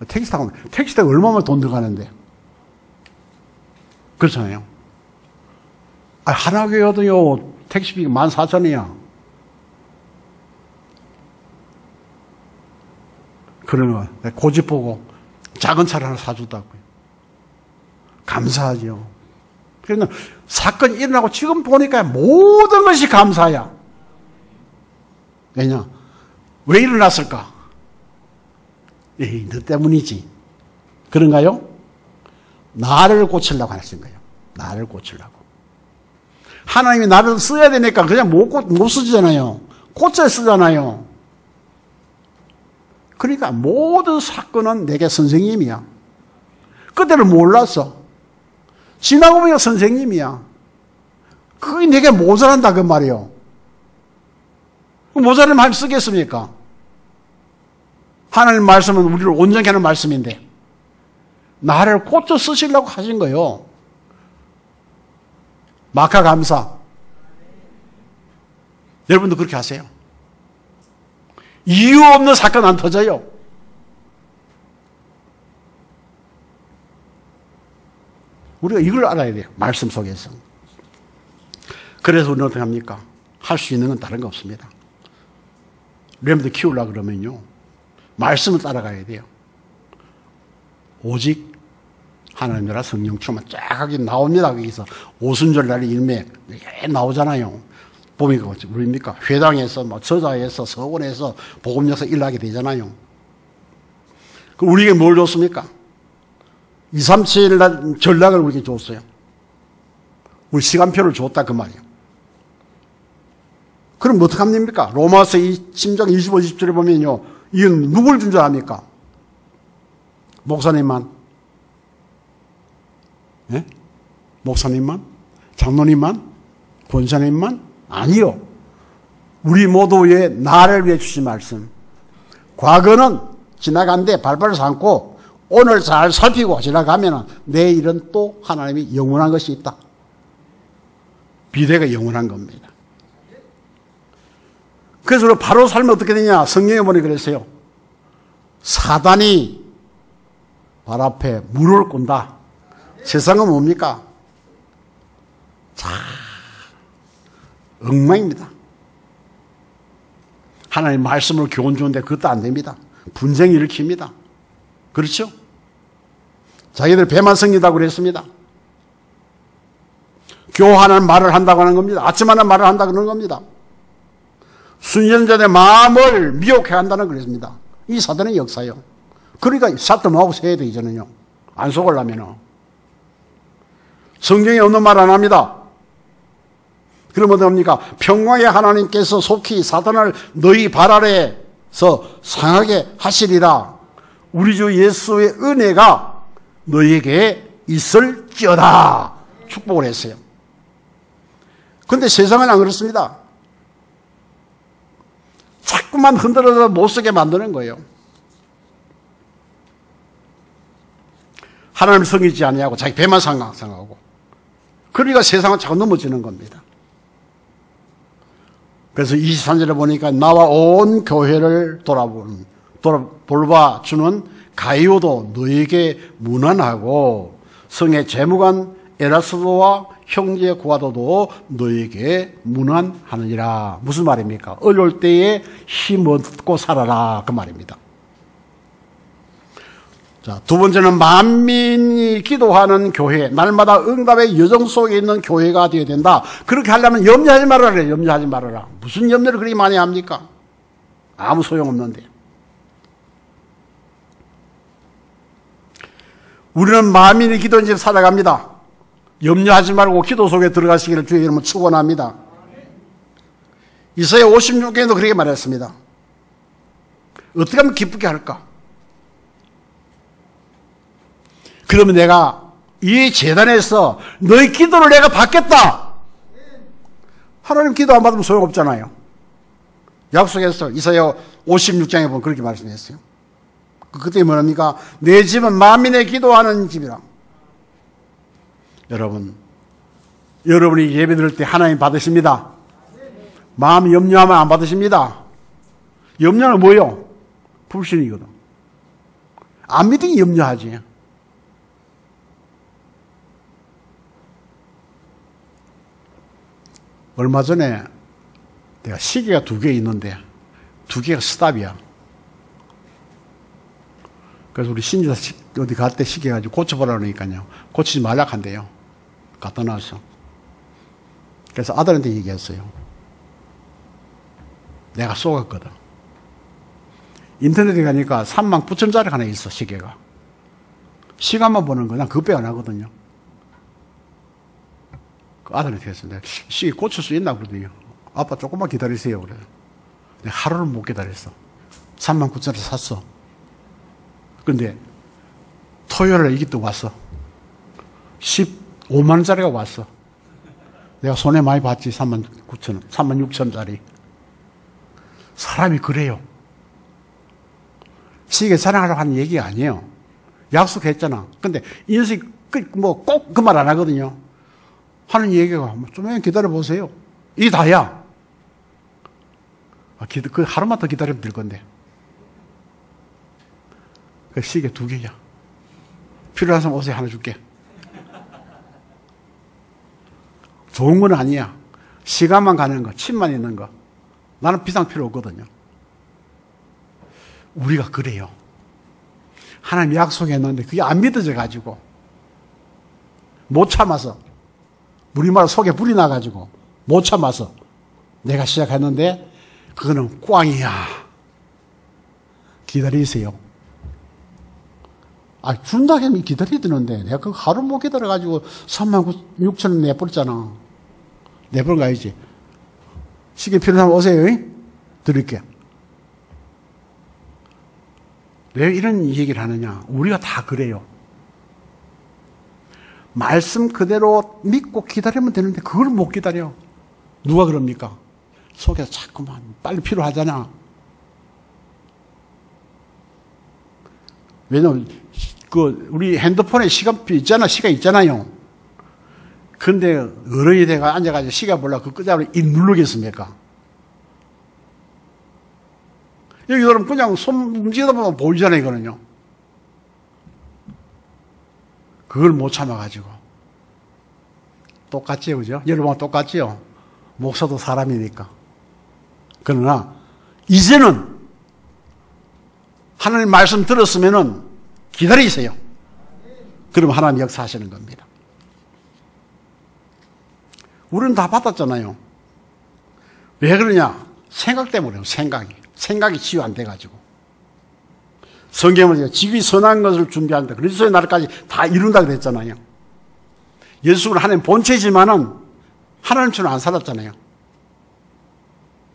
A: 택시 타고 얼마나 돈 들어가는데. 그렇잖아요. 하나교회도요 택시비가 14,000원이야. 그러면 고집 보고 작은 차를 하나 사줬다고요. 감사하죠. 그러니까 사건이 일어나고 지금 보니까 모든 것이 감사야. 왜냐? 왜 일어났을까? 에이, 너 때문이지. 그런가요? 나를 고치려고 하신 거예요. 나를 고치려고. 하나님이 나를 써야 되니까 그냥 못 쓰잖아요. 고쳐 쓰잖아요. 그러니까 모든 사건은 내게 선생님이야. 그때는 몰랐어. 지나고 보니까 선생님이야. 그게 내게 모자란다 그 말이요. 모자란 말씀 쓰겠습니까? 하나님 말씀은 우리를 온전히 하는 말씀인데 나를 고쳐 쓰시려고 하신 거예요. 마카 감사. 여러분도 그렇게 하세요. 이유 없는 사건 안 터져요. 우리가 이걸 알아야 돼요. 말씀 속에서. 그래서 우리는 어떻게 합니까? 할 수 있는 건 다른 거 없습니다. 여러분들 키우려고 그러면요. 말씀을 따라가야 돼요. 오직 하나님 나라 성령 충만 쫙 하게 나옵니다. 거기서 오순절 날 일매 나오잖아요. 보니까 우리입니까? 회당에서, 저자에서, 서원에서, 복음역에서 일하게 되잖아요. 그럼 우리에게 뭘 줬습니까? 2, 3, 7일 날 전략을 우리에게 줬어요. 우리 시간표를 줬다 그 말이에요. 그럼 어떡합니까? 로마서 10장 25, 27에 보면요. 이건 누굴 준 줄 압니까? 목사님만? 예? 목사님만? 장로님만? 권사님만? 아니요. 우리 모두의 나를 위해 주신 말씀. 과거는 지나간데 발발을 삼고 오늘 잘 살피고 지나가면 내일은 또 하나님이 영원한 것이 있다. 미래가 영원한 겁니다. 그래서 우리 바로 살면 어떻게 되냐? 성경에 보니 그랬어요. 사단이 발 앞에 물을 꾼다. 세상은 뭡니까? 자, 엉망입니다. 하나님 말씀으로 교훈 주는데 그것도 안 됩니다. 분쟁 일으킵니다. 그렇죠? 자기들 배만 성기다고 그랬습니다. 교환하는 말을 한다고 하는 겁니다. 아침하는 말을 한다고 하는 겁니다. 순전자의 마음을 미혹해 한다는 그랬습니다. 이 사단의 역사요. 그러니까 사탄하고 세야 돼, 이제는요. 안 속으려면. 성경에 없는 말 안 합니다. 그러면 어떡합니까? 평화의 하나님께서 속히 사탄을 너희 발 아래에서 상하게 하시리라. 우리 주 예수의 은혜가 너희에게 있을지어다. 축복을 했어요. 그런데 세상은 안 그렇습니다. 자꾸만 흔들어서 못 쓰게 만드는 거예요. 하나님을 섬기지 아니하고 자기 배만 생각하고. 그러니까 세상은 자꾸 넘어지는 겁니다. 그래서 23절에 보니까 나와 온 교회를 돌봐주는 가이오도 너에게 문안하고 성의 재무관 에라스도와 형제 고아도도 너에게 문안하느니라. 무슨 말입니까? 어려울 때에 힘 얻고 살아라 그 말입니다. 자, 두 번째는 만민이 기도하는 교회, 날마다 응답의 여정 속에 있는 교회가 되어야 된다. 그렇게 하려면 염려하지 말아라 그래요. 염려하지 말아라. 무슨 염려를 그렇게 많이 합니까? 아무 소용없는데. 우리는 만민이 기도인 집 살아갑니다. 염려하지 말고 기도 속에 들어가시기를 주의 이름으로 축원합니다. 이사야 56장에도 그렇게 말했습니다. 어떻게 하면 기쁘게 할까? 그러면 내가 이 재단에서 너희 기도를 내가 받겠다. 하나님 기도 안 받으면 소용없잖아요. 약속했어. 이사야 56장에 보면 그렇게 말씀했어요. 그때 뭐랍니까? 내 집은 만민의 기도하는 집이라. 여러분이 예배 드릴 때 하나님 받으십니다. 마음 염려하면 안 받으십니다. 염려는 뭐예요? 불신이거든. 안 믿으니 염려하지. 얼마 전에 내가 시계가 2개 있는데 2개가 스탑이야. 그래서 우리 신지사 어디 갈 때 시계 가지고 고쳐보라고 그러니까요. 고치지 말라 한대요. 갖다 놨어. 그래서 아들한테 얘기했어요. 내가 쏘갔거든. 인터넷에 가니까 39,000짜리 하나 있어, 시계가. 시간만 보는 거, 난 그거 빼 안 하거든요. 그 아들한테 했어요. 시계 고칠 수 있나? 그러더니, 아빠 조금만 기다리세요. 그래. 내가 하루를 못 기다렸어. 39,000짜리 샀어. 근데, 토요일에 이게 또 왔어. 15만원짜리가 왔어. 내가 손해 많이 봤지, 39,000원, 36,000원짜리. 사람이 그래요. 시계 자랑하려고 하는 얘기가 아니에요. 약속했잖아. 근데 인생이 꼭 그 말 안 하거든요. 하는 얘기가 좀 기다려보세요. 이게 다야. 그 하루만 더 기다리면 될 건데. 그 시계 2개야. 필요한 사람 오세요. 하나 줄게. 좋은 건 아니야. 시간만 가는 거, 침만 있는 거. 나는 비상 필요 없거든요. 우리가 그래요. 하나님 약속했는데 그게 안 믿어져 가지고 못 참아서 우리말 속에 불이 나가지고 못 참아서 내가 시작했는데 그거는 꽝이야. 기다리세요. 준다 하면 기다려야 되는데 내가 그 하루 못 기다려가지고 36,000원 내버렸잖아. 내버려 가야지. 시계 필요하면 오세요. 드릴게. 왜 이런 얘기를 하느냐? 우리가 다 그래요. 말씀 그대로 믿고 기다리면 되는데 그걸 못 기다려. 누가 그럽니까? 속에서 자꾸만 빨리 필요하잖아. 왜냐면 우리 핸드폰에 시간표 있잖아. 시간 있잖아요. 근데 어른이 돼가 앉아가지고 시간 보려고 그 끄자마자 이 누르겠습니까? 여기 여러분 그냥 손 움직이다 보면 보이잖아요, 이거는요. 그걸 못 참아가지고. 똑같지요, 그죠? 여러분과 똑같지요? 목사도 사람이니까. 그러나, 이제는 하나님 말씀 들었으면은 기다리세요. 그럼 하나님 역사하시는 겁니다. 우리는 다 받았잖아요. 왜 그러냐? 생각 때문에요, 생각이 치유 안 돼가지고. 성경은 지극히 선한 것을 준비한다. 그리스도의 날까지 다 이룬다 그랬잖아요. 예수는 하나님 본체지만은 하나님처럼 안 살았잖아요.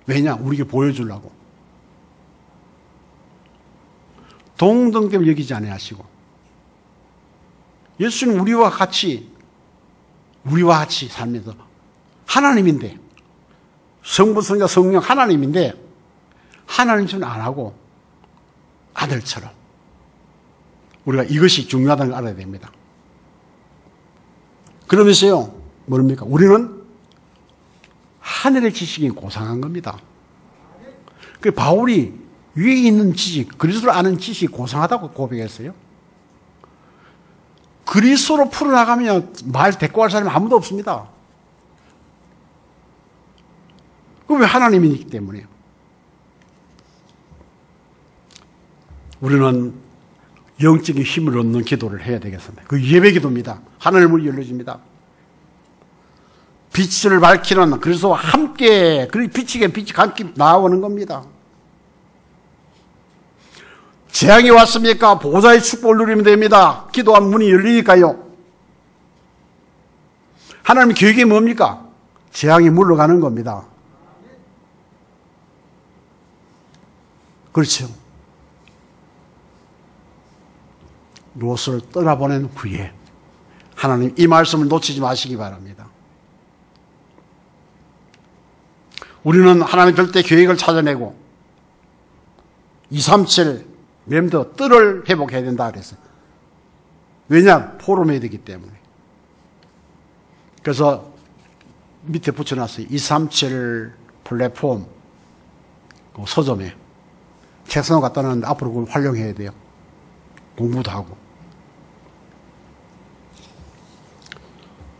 A: 왜냐? 우리에게 보여주려고. 동등됨을 여기지 아니하시고. 예수는 우리와 같이 살면서 하나님인데, 성부, 성자, 성령 하나님인데, 하나님처럼 안 하고 아들처럼. 우리가 이것이 중요하다는 걸 알아야 됩니다. 그러면서요, 뭡니까? 우리는 하늘의 지식이 고상한 겁니다. 그 바울이 위에 있는 지식, 그리스도를 아는 지식이 고상하다고 고백했어요. 그리스도로 풀어나가면 말 대꾸할 사람이 아무도 없습니다. 그럼 왜 하나님이기 때문에요. 우리는 영적인 힘을 얻는 기도를 해야 되겠습니다. 그 예배 기도입니다. 하늘 문이 열려집니다. 빛을 밝히는, 그래서 함께, 빛이 함께 나오는 겁니다. 재앙이 왔습니까? 보좌의 축복을 누리면 됩니다. 기도한 문이 열리니까요. 하나님 계획이 뭡니까? 재앙이 물러가는 겁니다. 그렇죠. 롯을 떠나보낸 후에 하나님 이 말씀을 놓치지 마시기 바랍니다. 우리는 하나님 절대 계획을 찾아내고 237 렘더 뜰을 회복해야 된다 그랬어요. 왜냐? 포럼해야 되기 때문에. 그래서 밑에 붙여놨어요. 237 플랫폼 그 서점에 책상을 갖다 놨는데 앞으로 그걸 활용해야 돼요. 공부도 하고.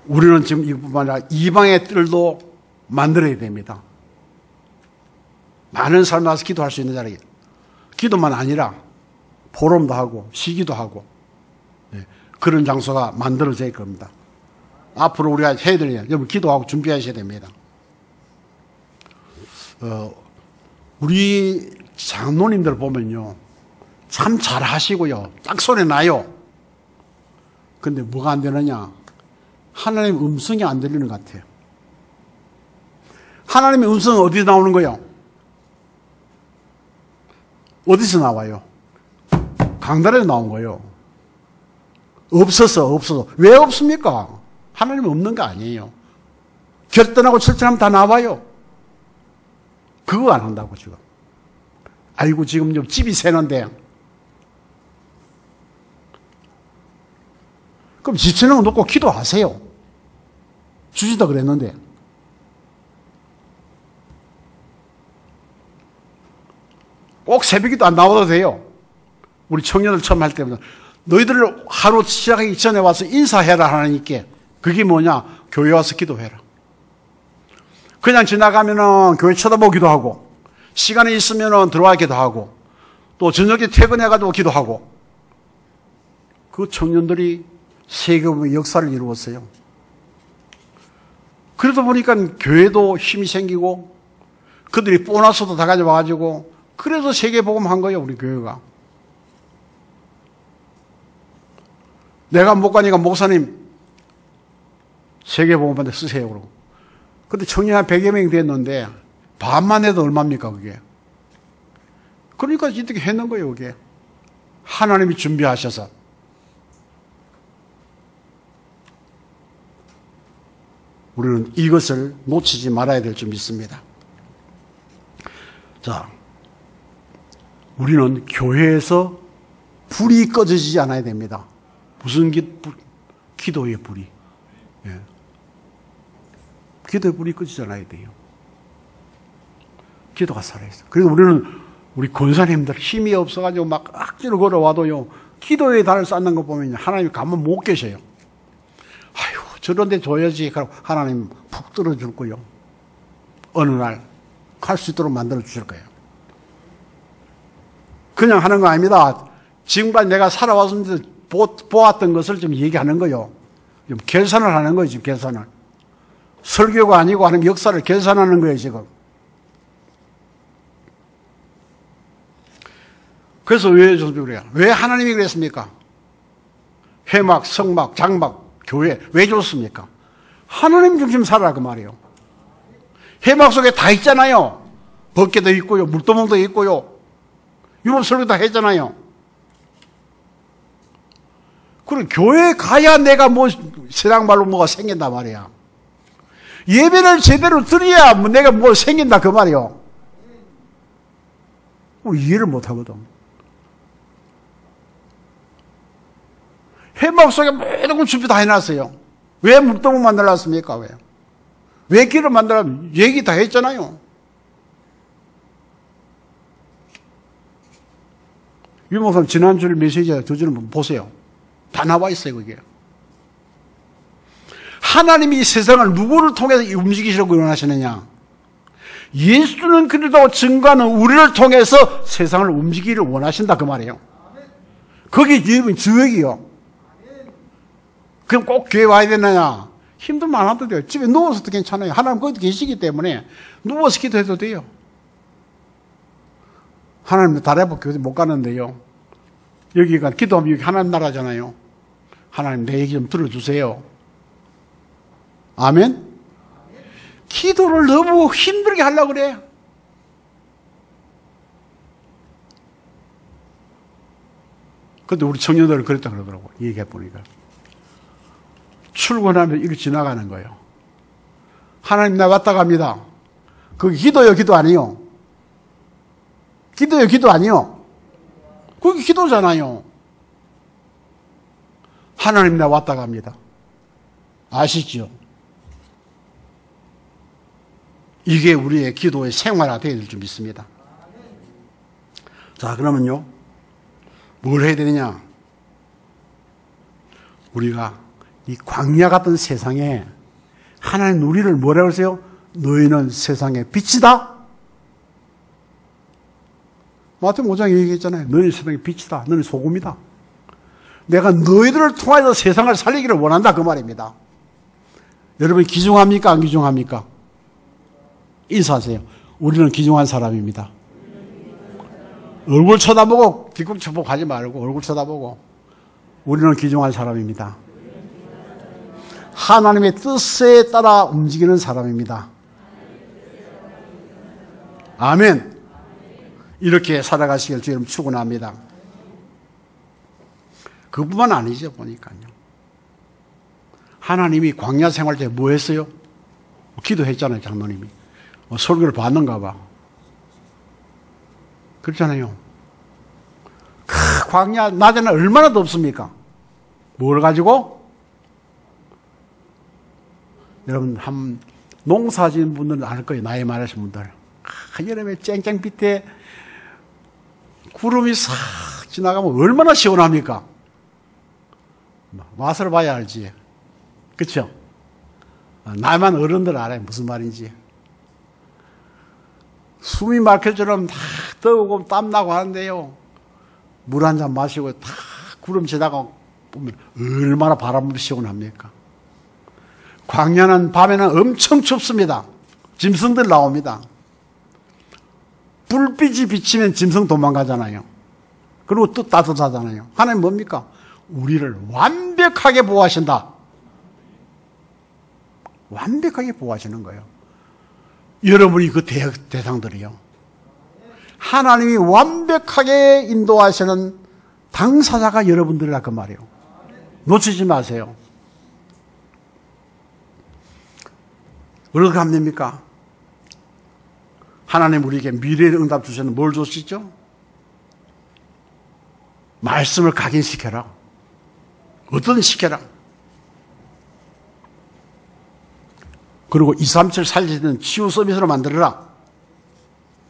A: 우리는 지금 이뿐만 아니라 이방의 뜰도 만들어야 됩니다. 많은 사람 나와서 기도할 수 있는 자리에. 기도만 아니라 포럼도 하고 시기도 하고 그런 장소가 만들어질 겁니다. 앞으로 우리가 해야 될 일, 여러분 기도하고 준비하셔야 됩니다. 우리 장로님들 보면요. 참 잘하시고요. 딱 손에 나요. 근데 뭐가 안 되느냐? 하나님 음성이 안 들리는 것 같아요. 하나님의 음성은 어디서 나오는 거예요? 어디서 나와요? 강단에서 나온 거예요. 없어서. 왜 없습니까? 하나님 없는 거 아니에요. 결단하고 철저하면 다 나와요. 그거 안 한다고 지금. 아이고 지금 좀 집이 새는데. 그럼 집 새는 거 놓고 기도하세요. 주시다 그랬는데. 꼭 새벽에도 안 나와도 돼요. 우리 청년들 처음 할 때부터 너희들을 하루 시작하기 전에 와서 인사해라 하나님께. 그게 뭐냐? 교회 와서 기도해라. 그냥 지나가면은 교회 쳐다보기도 하고, 시간이 있으면은 들어와 기도하고, 또 저녁에 퇴근해가지고 기도하고. 그 청년들이 세계의 역사를 이루었어요. 그러다 보니까 교회도 힘이 생기고, 그들이 보너스도 다 가져와가지고, 그래서 세계복음 한 거예요, 우리 교회가. 내가 못 가니까 목사님, 세계복음한테 쓰세요, 그러고. 근데 청년 한 100여 명이 됐는데, 반만 해도 얼마입니까, 그게? 그러니까 이렇게 했는 거예요, 그게. 하나님이 준비하셔서. 우리는 이것을 놓치지 말아야 될 줄 믿습니다. 자, 우리는 교회에서 불이 꺼지지 않아야 됩니다. 무슨 기도의 불이. 예. 기도의 불이 꺼지지 않아야 돼요. 기도가 살아있어. 그래서 우리 권사님들 힘이 없어가지고 막 악지로 걸어와도요, 기도의 달을 쌓는 거 보면 하나님이 가만 못 계셔요. 아유, 저런데 줘야지. 그럼 하나님 푹 들어줄 거요. 어느 날 할 수 있도록 만들어 주실 거예요. 그냥 하는 거 아닙니다. 지금까지 내가 살아왔는데 보았던 것을 좀 얘기하는 거예요. 좀 계산을 하는 거예요, 지금 계산을. 설교가 아니고 하는 역사를 계산하는 거예요, 지금. 그래서 왜 하나님이 그랬습니까? 회막, 성막, 장막, 교회 왜 줬습니까? 하나님 중심 살아라 그 말이에요. 회막 속에 다 있잖아요. 벗개도 있고요, 물도멍도 있고요. 율법 설교 다 했잖아요. 그리고 교회에 가야 내가 뭐 세상 말로 뭐가 생긴단 말이야. 예배를 제대로 드려야 내가 뭐 생긴다 그 말이요. 이해를 못 하거든. 회막 속에 모든 걸 준비 다 해놨어요. 왜 물동을 만들었습니까? 왜 길을 만들어? 얘기 다 했잖아요. 유목사님 지난주에 메시지 두 줄을 보세요. 다 나와 있어요, 그게. 하나님이 이 세상을 누구를 통해서 움직이시려고 원하시느냐? 예수는 그래도 증거하는 우리를 통해서 세상을 움직이기를 원하신다 그 말이에요. 거기 여러분 주역이요. 그럼 꼭 교회 와야 되느냐? 힘들면 안 와도 돼요. 집에 누워서도 괜찮아요. 하나님 거기도 계시기 때문에 누워서 기도해도 돼요. 하나님 달에보 교회 못 가는데요. 여기가 기도하면 여기 하나님 나라잖아요. 하나님 내 얘기 좀 들어주세요. 아멘? 기도를 너무 힘들게 하려고 그래. 근데 우리 청년들은 그랬다 그러더라고. 얘기해 보니까. 출근하면 이렇게 지나가는 거예요. 하나님 나 왔다 갑니다. 그게 기도요, 기도 아니요? 기도요, 기도 아니요? 그게 기도잖아요. 하나님 나 왔다 갑니다. 아시죠? 이게 우리의 기도의 생활화 되어야 될 줄 믿습니다. 자, 그러면요. 뭘 해야 되느냐? 우리가 이 광야 같은 세상에 하나님 우리를 뭐라고 하세요? 너희는 세상의 빛이다. 마태복음 5장에 얘기했잖아요. 너희는 세상의 빛이다. 너희는 소금이다. 내가 너희들을 통해서 세상을 살리기를 원한다. 그 말입니다. 여러분 귀중합니까? 안 귀중합니까? 인사하세요. 우리는 귀중한 사람입니다. 얼굴 쳐다보고 뒷꿈치 보고 하지 말고 얼굴 쳐다보고 우리는 귀중한 사람입니다. 하나님의 뜻에 따라 움직이는 사람입니다. 아멘. 이렇게 살아가시길 주님 축원합니다. 그뿐만 아니죠. 보니까요. 하나님이 광야 생활 때 뭐 했어요? 기도했잖아요. 장로님이. 설교를 받는가 봐. 그렇잖아요. 광야 낮에는 얼마나 덥습니까? 뭘 가지고? 여러분 농사 지은 분들은 알 거예요. 나이 많으신 분들. 여름에 쨍쨍빛에 구름이 싹 지나가면 얼마나 시원합니까? 맛을 봐야 알지. 그렇죠? 나만 어른들 알아요. 무슨 말인지. 숨이 막힐 줄은 다 더우고 땀나고 하는데요. 물 한 잔 마시고 다 구름 지나가 보면 얼마나 바람이 시원합니까? 광야는 밤에는 엄청 춥습니다. 짐승들 나옵니다. 불빛이 비치면 짐승 도망가잖아요. 그리고 또 따뜻하잖아요. 하나님 뭡니까? 우리를 완벽하게 보호하신다. 완벽하게 보호하시는 거예요. 여러분이 그 대상들이요. 하나님이 완벽하게 인도하시는 당사자가 여러분들이라 그 말이에요. 놓치지 마세요. 어떻게 하면 됩니까? 하나님 우리에게 미래의 응답 주시는 뭘 주시죠? 말씀을 각인시켜라. 어떤 시켜라. 그리고 237 살리는 치유 서비스로 만들어라.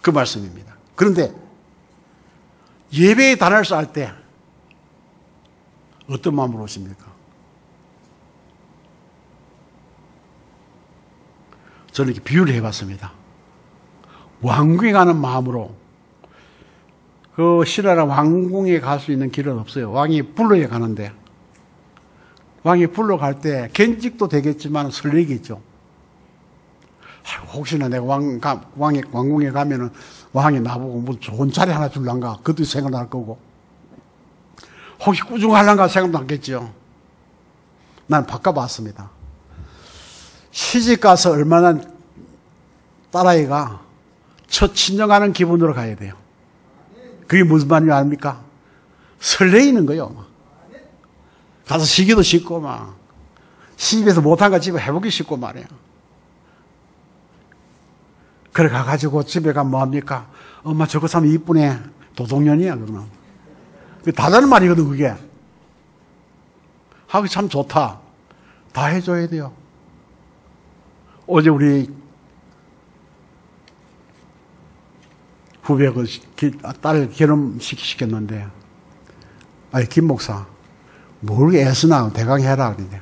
A: 그 말씀입니다. 그런데 예배의 단을 쌓을 때 어떤 마음으로 오십니까? 저는 이렇게 비유를 해봤습니다. 왕궁에 가는 마음으로. 그 신하라 왕궁에 갈 수 있는 길은 없어요. 왕이 불러야 가는데. 왕이 불러갈 때 견직도 되겠지만 설레겠죠. 혹시나 내가 왕궁에 가면은 왕이 나보고 뭐 좋은 자리 하나 줄란가 그것도 생각날 거고 혹시 꾸중할란가 생각도 하겠죠. 난 바꿔봤습니다. 시집가서 얼마나 딸아이가 첫 친정하는 기분으로 가야 돼요. 그게 무슨 말인지 압니까? 설레이는 거요. 가서 쉬기도 쉽고 막 시집에서 못한 거 집에 해보기 쉽고 말이에요. 그래 가가지고 집에 가면 뭐합니까? 엄마 저거 사면 이쁘네. 도둑년이야 그러면. 다 다른 말이거든 그게. 하기 참 좋다. 다 해줘야 돼요. 어제 우리 후배 그 딸 결혼시켰는데 아니 김 목사 뭘 애쓰나 대강 해라 그러는데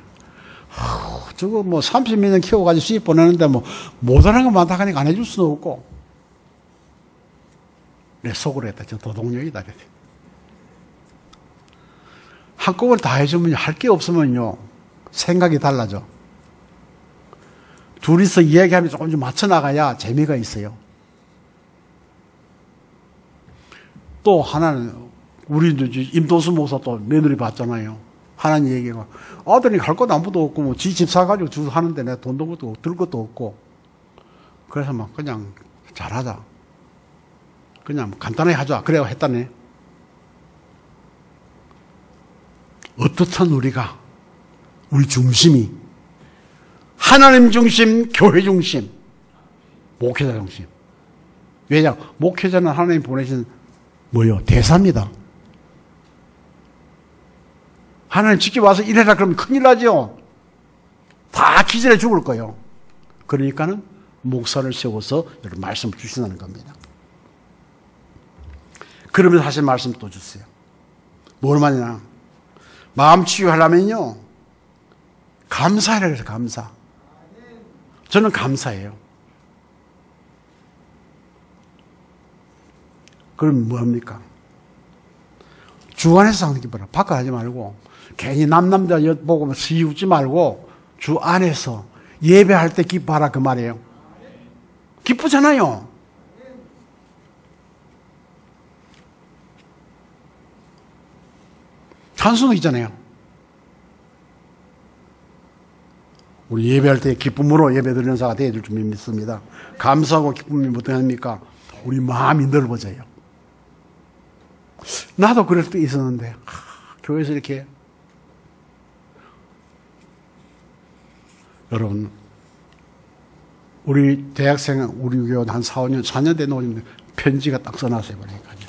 A: 저거 뭐 30몇 년 키워가지고 시집 보내는데 뭐 못하는 거 많다 하니까 안 해줄 수도 없고 내 속으로 했다. 저 도둑년이다. 한꺼번에 다 해주면 할 게 없으면요. 생각이 달라져. 둘이서 이야기하면 조금 좀 맞춰나가야 재미가 있어요. 또 하나는, 우리 임도수 목사 또 며느리 봤잖아요. 하나님 얘기가, 아들이 갈 것 아무도 없고, 뭐, 지 집 사가지고 주 하는데 내가 돈도 없고, 들 것도 없고. 그래서 막 그냥 잘하자. 그냥 간단하게 하자. 그래야 했다네. 어떻든 우리가, 우리 중심이, 하나님 중심, 교회 중심, 목회자 중심. 왜냐? 목회자는 하나님 보내신 뭐요? 대사입니다. 하나님 직접 와서 일해라 그러면 큰일 나죠. 다 기절해 죽을 거예요. 그러니까는 목사를 세워서 이런 말씀을 주신다는 겁니다. 그러면서 하신 말씀 또 주세요. 뭘 말이냐? 마음 치유하려면요. 감사해라 그래서 감사. 저는 감사해요. 그럼 뭐합니까? 주 안에서 하는 게 뭐라? 바깥 하지 말고 괜히 남자 보고 시웃지 말고 주 안에서 예배할 때 기뻐하라 그 말이에요. 기쁘잖아요. 찬송도 있잖아요. 우리 예배할 때 기쁨으로 예배드리는 자가 되어줄 줄 믿습니다. 감사하고 기쁨이 어떻게 합니까? 우리 마음이 넓어져요. 나도 그럴 때 있었는데 교회에서 이렇게 여러분 우리 대학생 우리 교회 한 4, 5년 4년 된 노인데 편지가 딱 써놨어요. 그러니까요.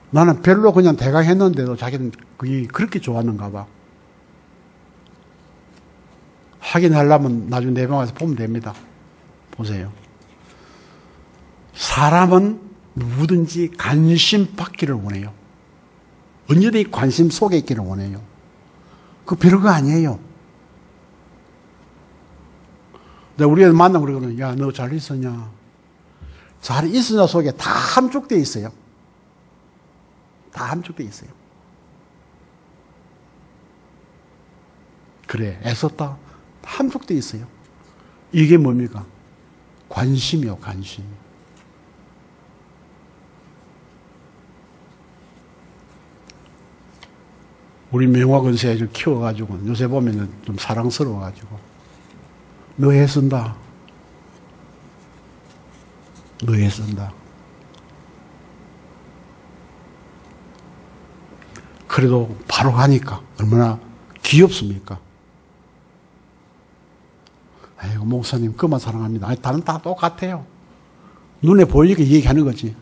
A: 나는 별로 그냥 대강 했는데도 자기는 그게 그렇게 좋았는가 봐. 확인하려면 나중에 내 방 와서 보면 됩니다. 보세요. 사람은 누구든지 관심 받기를 원해요. 언제든지 관심 속에 있기를 원해요. 그 별거 아니에요. 내가 우리 애들 만나고 그러거든. 야, 너 잘 있었냐? 잘 있었냐 속에 다 함축되어 있어요. 다 함축되어 있어요. 그래, 애썼다. 함축되어 있어요. 이게 뭡니까? 관심이요, 관심. 우리 명화건세 애들 키워가지고 요새 보면 좀 사랑스러워가지고 너 애쓴다. 너 애쓴다. 그래도 바로 가니까 얼마나 귀엽습니까? 아이고 목사님 그만 사랑합니다. 아니, 다른 다 똑같아요. 눈에 보이게 얘기하는 거지.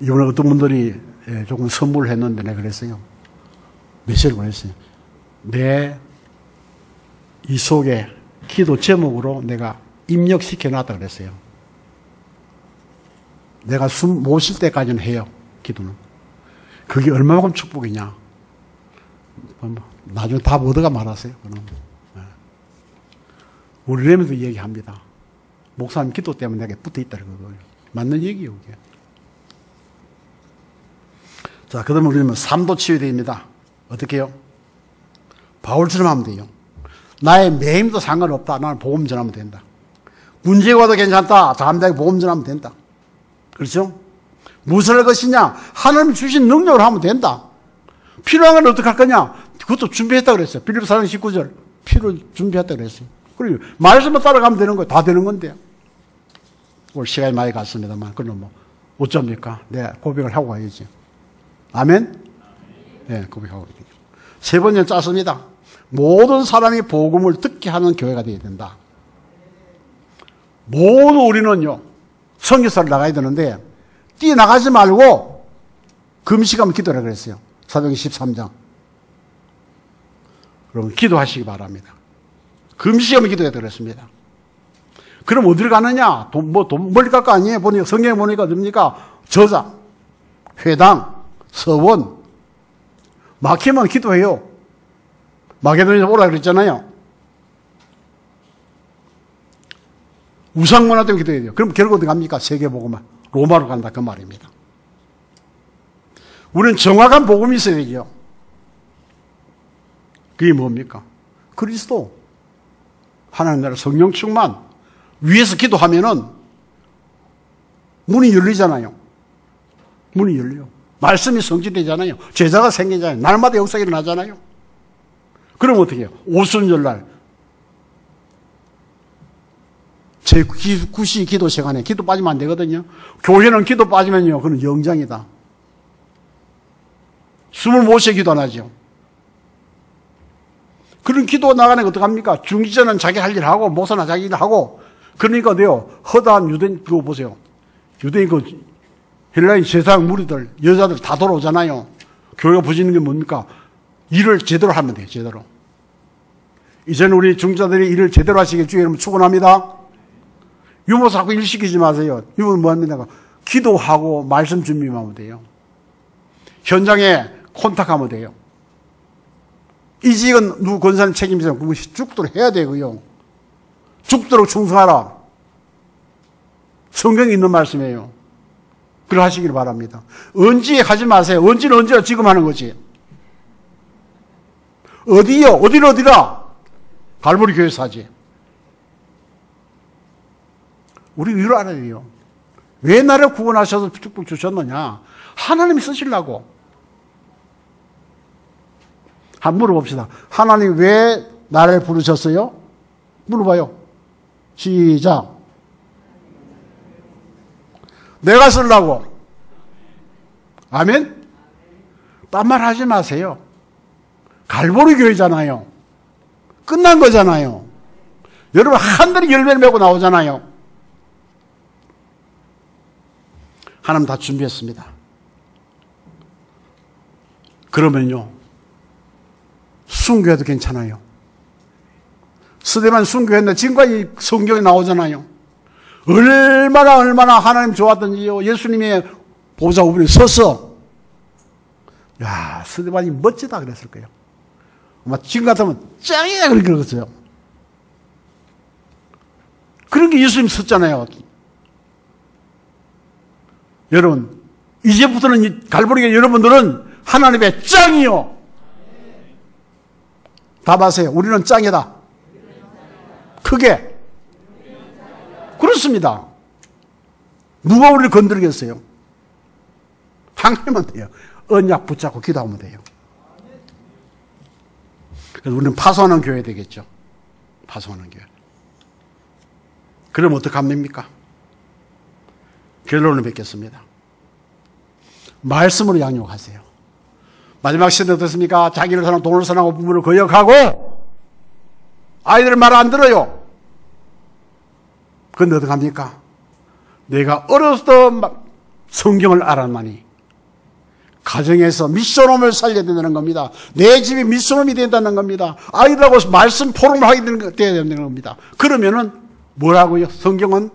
A: 이번에 어떤 분들이 조금 선물을 했는데 내가 그랬어요. 메시지를 보냈어요. 내 이 속에 기도 제목으로 내가 입력시켜 놨다 그랬어요. 내가 숨 못 쉴 때까지는 해요. 기도는. 그게 얼마만큼 축복이냐. 나중에 답 얻어가 말하세요. 우리 렘도 얘기합니다. 목사님 기도 때문에 내가 붙어 있다는 거예요. 맞는 얘기예요. 그게. 자, 그러면 우리는 삶도 치유됩니다. 어떻게 해요? 바울처럼 하면 돼요. 나의 매임도 상관없다. 나는 복음 전하면 된다. 문제가 와도 괜찮다. 잠자게 복음 전하면 된다. 그렇죠? 무엇을 할 것이냐? 하나님 주신 능력을 하면 된다. 필요한 건 어떻게 할 거냐? 그것도 준비했다 그랬어요. 빌립보 4장 19절. 필요 준비했다 그랬어요. 그리고 말씀을 따라가면 되는 거예요. 다 되는 건데요. 오늘 시간이 많이 갔습니다만, 그럼 뭐, 어쩝니까? 내가 고백을 하고 가야지. 아멘? 네, 고백하고 가야죠. 세 번째 짰습니다. 모든 사람이 복음을 듣게 하는 교회가 되어야 된다. 모두 우리는요, 선교사를 나가야 되는데, 뛰어나가지 말고, 금식하면 기도하라 그랬어요. 사도행전 13장. 여러분, 기도하시기 바랍니다. 금식하면 기도해야 그랬습니다. 그럼 어디를 가느냐? 돈 멀리 갈 거 아니에요? 보니까, 성경에 보니까 뭡니까? 저자, 회당, 서원, 막히면 기도해요. 마게도니아 오라 그랬잖아요. 우상문화 때문에 기도해야 돼요. 그럼 결국 어디 갑니까? 세계복음화. 로마로 간다. 그 말입니다. 우리는 정확한 복음이 있어야 되죠. 그게 뭡니까? 그리스도. 하나님 나라 성령 충만. 위에서 기도하면은 문이 열리잖아요. 문이 열려요. 말씀이 성취되잖아요. 제자가 생기잖아요. 날마다 역사가 일어나잖아요. 그럼 어떻게 해요? 오순절날 제9시 기도 시간에 기도 빠지면 안 되거든요. 교회는 기도 빠지면요, 그건 영장이다. 숨을 못 쉬어 기도 안 하죠. 그런 기도 나가는 게 어떡합니까? 중지자는 자기 할 일 하고, 목사나 자기 일 하고, 그러니까 어때요? 허다한 유대인, 그거 보세요. 유대인 헬라인 세상 무리들, 여자들 다 돌아오잖아요. 교회가 부지는 게 뭡니까? 일을 제대로 하면 돼요, 제대로. 이제는 우리 중자들이 일을 제대로 하시길 주의 이름으로 축원합니다. 유모 자꾸 일 시키지 마세요. 유모는 뭐 합니까? 기도하고 말씀 준비하면 돼요. 현장에 콘탁하면 돼요. 이 직은 누구 권사님 책임지면 그것이 죽도록 해야 되고요. 죽도록 충성하라. 성경에 있는 말씀이에요. 그걸 하시길 바랍니다. 언제 하지 마세요. 언제는 언제야 지금 하는 거지. 어디요? 어디라? 갈보리 교회에서 하지. 우리 이걸 알아야 돼요. 왜 나를 구원하셔서 축복 주셨느냐? 하나님이 쓰시려고. 한번 물어봅시다. 하나님 왜 나를 부르셨어요? 물어봐요. 시작. 내가 쓰려고. 아멘? 딴 말 하지 마세요. 갈보리 교회잖아요. 끝난 거잖아요. 여러분 하늘이 열매를 맺고 나오잖아요. 하나님 다 준비했습니다. 그러면요, 순교해도 괜찮아요. 스데반 순교했는데 지금까지 성경에 나오잖아요. 얼마나 하나님 좋았던지요. 예수님의 보좌 우편에 서서, 야, 스데반이 멋지다 그랬을 거예요. 아마 지금 같으면 짱이야 그렇게 그랬어요. 그런 게 예수님 썼잖아요. 여러분, 이제부터는 갈보리교 여러분들은 하나님의 짱이요. 답하세요. 우리는 짱이다. 크게. 그렇습니다. 누가 우리를 건드리겠어요? 하나님은 돼요. 언약 붙잡고 기도하면 돼요. 그래서 우리는 파송하는 교회 되겠죠. 파송하는 교회. 그럼 어떡합니까? 결론을 맺겠습니다. 말씀으로 양육하세요. 마지막 시대는 어떻습니까? 자기를 사랑하고 돈을 사랑하고 부모를 거역하고 아이들 말 안 들어요. 그런데 어떡합니까? 내가 어렸을 때 성경을 알았나니 가정에서 미션홈을 살려야 된다는 겁니다. 내 집이 미션홈이 된다는 겁니다. 아이들하고 말씀 포럼을 하게 되는 겁니다. 그러면은 뭐라고요? 성경은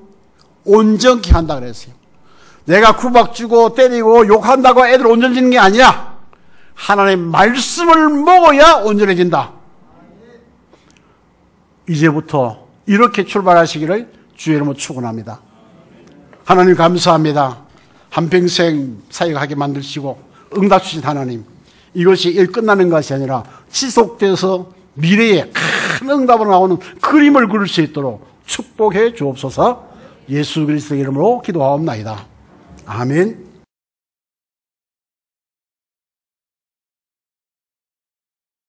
A: 온전케 한다 그랬어요. 내가 구박 주고 때리고 욕한다고 애들 온전해지는 게 아니야. 하나님의 말씀을 먹어야 온전해진다. 이제부터 이렇게 출발하시기를 주의 이름으로 축원합니다. 하나님 감사합니다. 한평생 사역하게 만드시고 응답 주신 하나님, 이것이 일 끝나는 것이 아니라 지속돼서 미래에 큰 응답으로 나오는 그림을 그릴 수 있도록 축복해 주옵소서. 예수 그리스도의 이름으로 기도하옵나이다. 아멘.